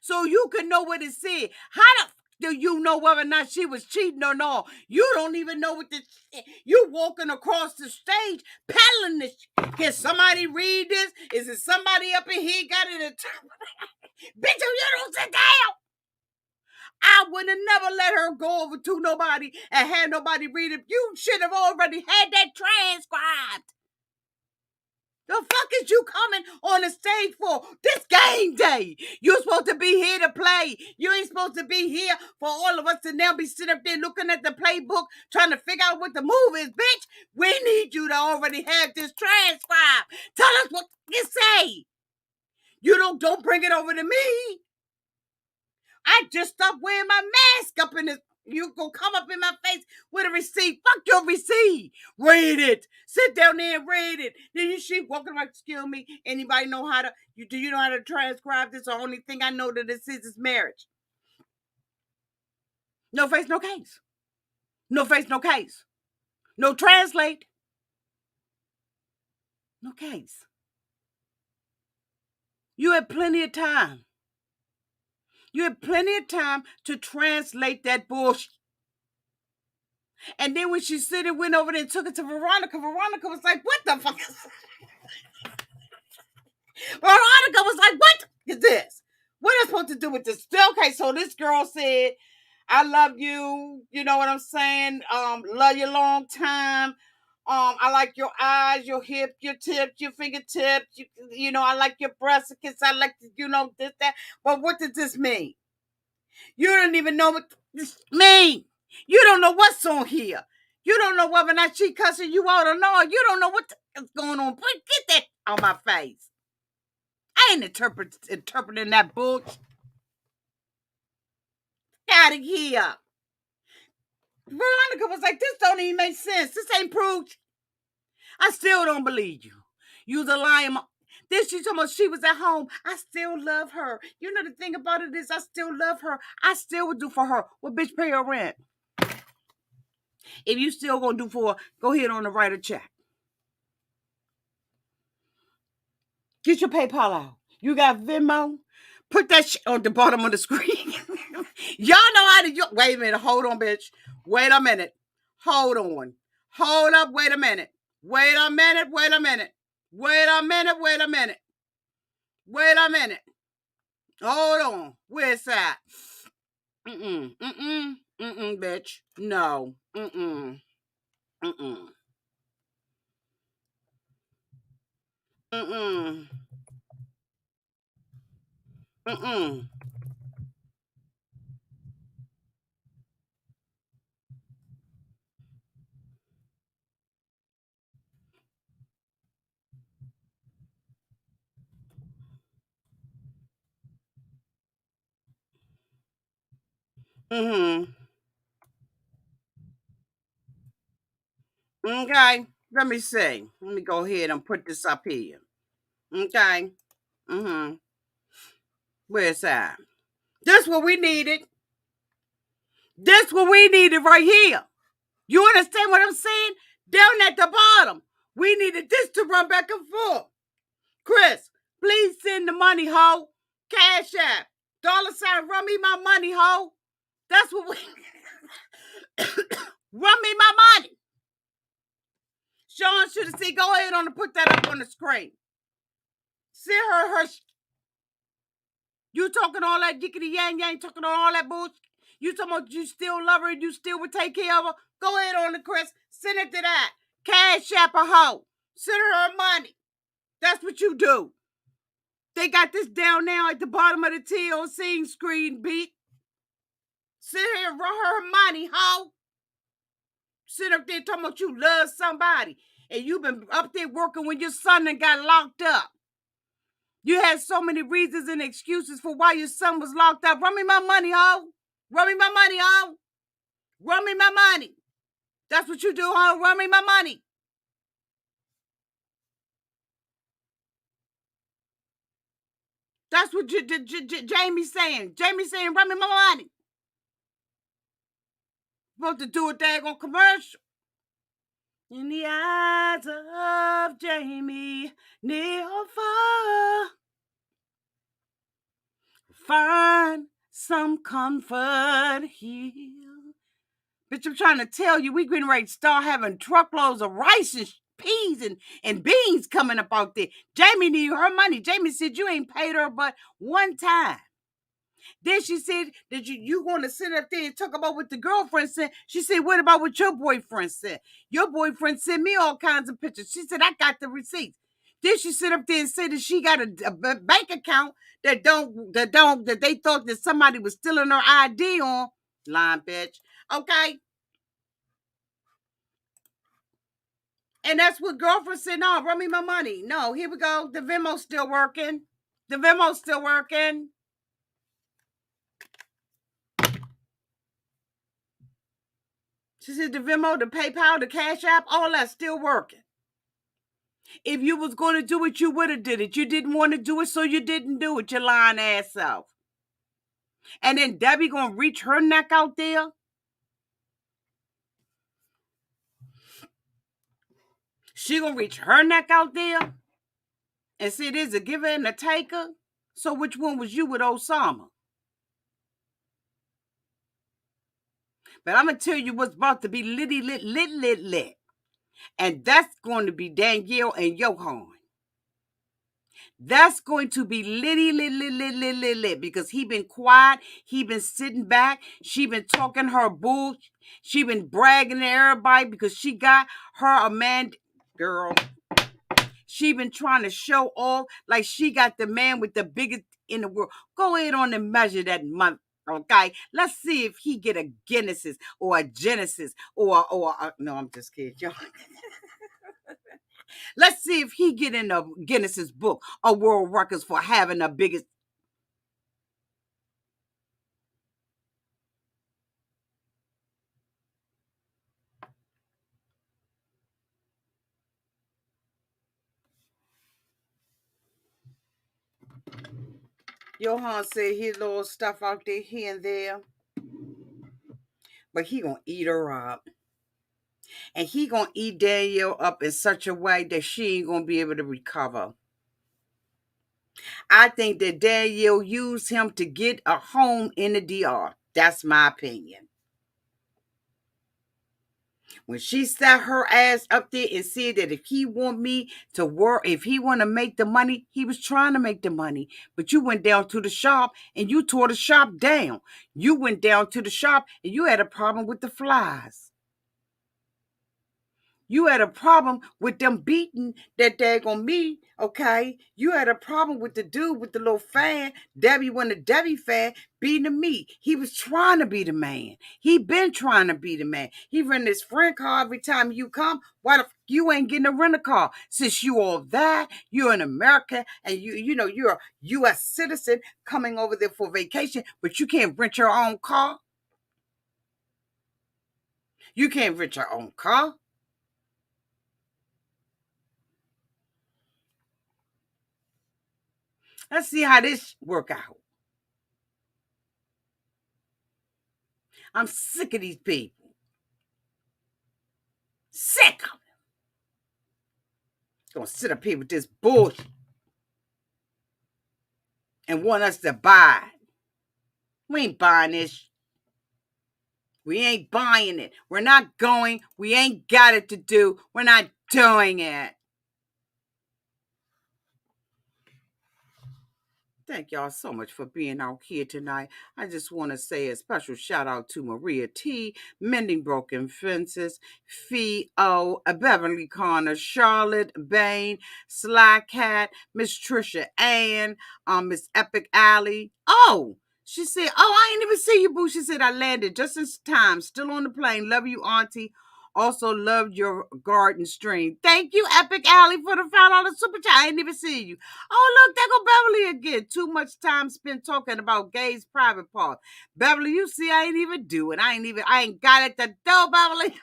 [SPEAKER 1] so you can know what it said. How the do you know whether or not she was cheating or not? You don't even know what this. You walking across the stage peddling this. Can somebody read this? Is it somebody up in here got it? Bitch, you don't sit down. I would have never let her go over to nobody and had nobody read it. You should have already had that transcribed. The fuck is you coming on the stage for? This game day. You're supposed to be here to play. You ain't supposed to be here for all of us to now be sitting up there looking at the playbook trying to figure out what the move is, bitch. We need you to already have this transcribed. Tell us what you say. You don't bring it over to me. I just stopped wearing my mask up in this. You gonna come up in my face with a receipt. Fuck your receipt. Read it. Sit down there and read it. Then you she walking around, excuse me. Anybody know how to do you know how to transcribe this? The only thing I know that this is marriage. No face, no case. No face, no case. No translate. No case. You had plenty of time. You had plenty of time to translate that bullshit. And then when she said it, went over there and took it to Veronica, Veronica was like, what the fuck? Veronica was like, what is this? What is supposed to do with this? Okay, so this girl said, I love you. You know what I'm saying? Love you long time. I like your eyes, your hips, your tips, your fingertips. You know, I like your breasts. I like, this, that. But what does this mean? You don't even know what this means. You don't know what's on here. You don't know whether or not she cussing you out or not. You don't know what's going on. Get that on my face. I ain't interpreting that bullshit. Out of here. Veronica was like, this don't even make sense. This ain't proof. I still don't believe you. You's a lying. Then she told me she was at home. I still love her. You know the thing about it is I still love her. I still would do for her. Well, bitch, pay her rent. If you still gonna do for her, go ahead on and write a check. Get your PayPal out. You got Venmo? Put that shit on the bottom of the screen. Y'all know how to. Wait a minute. Hold on, bitch. Wait a minute. Hold on. Hold up. Wait a minute. Wait a minute. Wait a minute. Wait a minute. Wait a minute. Wait a minute. Hold on. Where's that? Bitch. No. Mm-mm. Mm-mm. Mm-mm. Mm-mm. Mm-hmm. Okay. Let me see. Let me go ahead and put this up here. Okay. Mm-hmm. Where's that? This what we needed. This what we needed right here. You understand what I'm saying? Down at the bottom, we needed this to run back and forth. Chris, please send the money, ho. Cash App. $, run me my money, ho. That's what we... Run me my money. Sean should have said, go ahead on and put that up on the screen. See her. You talking all that yickety yang yang, talking all that bullshit. You talking about you still love her and you still would take care of her. Go ahead on the Chris. Send it to that. Cash App a hoe. Send her money. That's what you do. They got this down now at the bottom of the TLC screen, beat. Sit here and run her money, hoe. Sit up there talking about you love somebody. And you've been up there working when your son done got locked up. You had so many reasons and excuses for why your son was locked up. Run me my money, ho. Run me my money, ho. Run me my money. That's what you do, ho. Run me my money. That's what Jamie's saying. Jamie's saying, run me my money. Supposed to do a daggone commercial. In the eyes of Jamie, near far, find some comfort here. Bitch, I'm trying to tell you, we getting ready to start having truckloads of rice and peas and beans coming up out there. Jamie need her money. Jamie said you ain't paid her but one time. Then she said that you going to sit up there and talk about what the girlfriend said. She said, what about what your boyfriend said? Your boyfriend sent me all kinds of pictures. She said, I got the receipts. Then she sit up there and said that she got a bank account that they thought that somebody was stealing her ID on. Lying bitch. Okay. And that's what girlfriend said, no, run me my money. No, here we go. The Venmo's still working. The Venmo's still working. She said the Venmo, the PayPal, the Cash App, all that's still working. If you was going to do it, you would have did it. You didn't want to do it, so you didn't do it, your lying ass self. And then Debbie going to reach her neck out there? She going to reach her neck out there? And say there's a giver and a taker? So which one was you with Osama? But I'm going to tell you what's about to be lit. And that's going to be Danielle and Yohan. That's going to be lit because he been quiet. He been sitting back. She been talking her bull. She been bragging to everybody because she got her a man. Girl, she been trying to show off like she got the man with the biggest in the world. Go ahead on and measure that month. Okay, let's see if he get a Guinness or a Genesis or no, I'm just kidding, y'all. Let's see if he get in the Guinness's book of world records for having the biggest. Yohan said his little stuff out there here and there, but he gonna eat her up. And he gonna eat Danielle up in such a way that she ain't gonna be able to recover. I think that Danielle used him to get a home in the DR. That's my opinion. When she sat her ass up there and said that if he want me to work, if he want to make the money, he was trying to make the money. But you went down to the shop and you tore the shop down. You went down to the shop and you had a problem with the flies. You had a problem with them beating that daggone me, okay? You had a problem with the dude with the little fan, Debbie, when the Debbie fan, beating the meat. He was trying to be the man. He been trying to be the man. He rent his friend car every time you come. Why the f you ain't getting a rental car? Since you all that, you're in America, and you're a U.S. citizen coming over there for vacation, but you can't rent your own car? You can't rent your own car? Let's see how this work out. I'm sick of these people. Sick of them. Gonna sit up here with this bullshit and want us to buy it. We ain't buying this. We ain't buying it. We're not going. We ain't got it to do. We're not doing it. Thank y'all so much for being out here tonight. I just want to say a special shout out to Maria T, Mending Broken Fences, Fee O, Beverly Connor, Charlotte Bain, Sly Cat, Miss Trisha Ann, Miss Epic Alley. Oh, she said, I ain't even see you, boo. She said, I landed just in time. Still on the plane. Love you, Auntie. Also loved your garden stream. Thank you, Epic Alley, for the $5 super chat. I ain't even see you. Oh, look, there go Beverly again. Too much time spent talking about Gay's private part. Beverly, you see, I ain't even do it. I ain't got it to do, Beverly.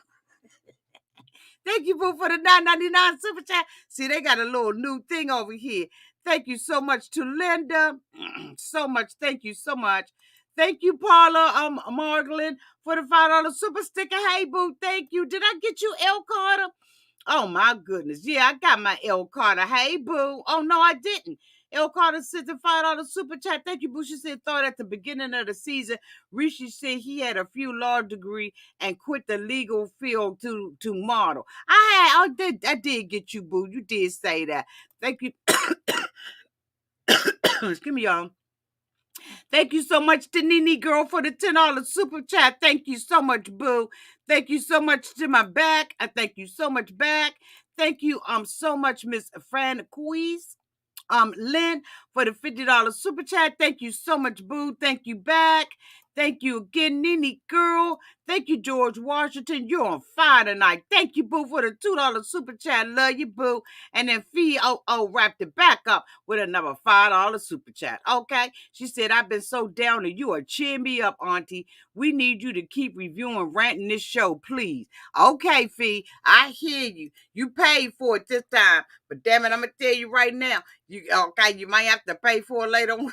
[SPEAKER 1] Thank you, boo, for the $9.99 super chat. See, they got a little new thing over here. Thank you so much to Linda. So much. Thank you so much. Thank you, Paula Marglin, for the $5 super sticker. Hey, boo, thank you. Did I get you, L. Carter? Oh, my goodness. Yeah, I got my L. Carter. Hey, boo. Oh, no, I didn't. L. Carter sent the $5 super chat. Thank you, boo. She said, thought at the beginning of the season, Rishi said he had a few law degree and quit the legal field to model. I did get you, boo. You did say that. Thank you. Excuse me, y'all. Thank you so much to Nene Girl for the $10 super chat. Thank you so much, boo. Thank you so much to my back. I thank you so much back. Thank you so much, Miss Fran Quiz. Lynn for the $50 super chat. Thank you so much, boo. Thank you back. Thank you again, Nene Girl. Thank you, George Washington. You're on fire tonight. Thank you, boo, for the $2 super chat. Love you, boo. And then Fee wrapped it back up with another $5 super chat. Okay. She said, I've been so down and you are cheering me up, Auntie. We need you to keep reviewing Rant in this show, please. Okay, Fee. I hear you. You paid for it this time. But damn it, I'm gonna tell you right now. You might have to pay for it later on.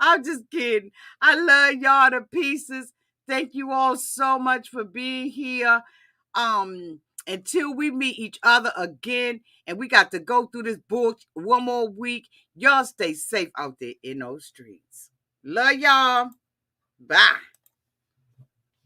[SPEAKER 1] I'm just kidding. I love y'all to pieces. Thank you all so much for being here. Until we meet each other again and we got to go through this book one more week, y'all stay safe out there in those streets. Love y'all. Bye.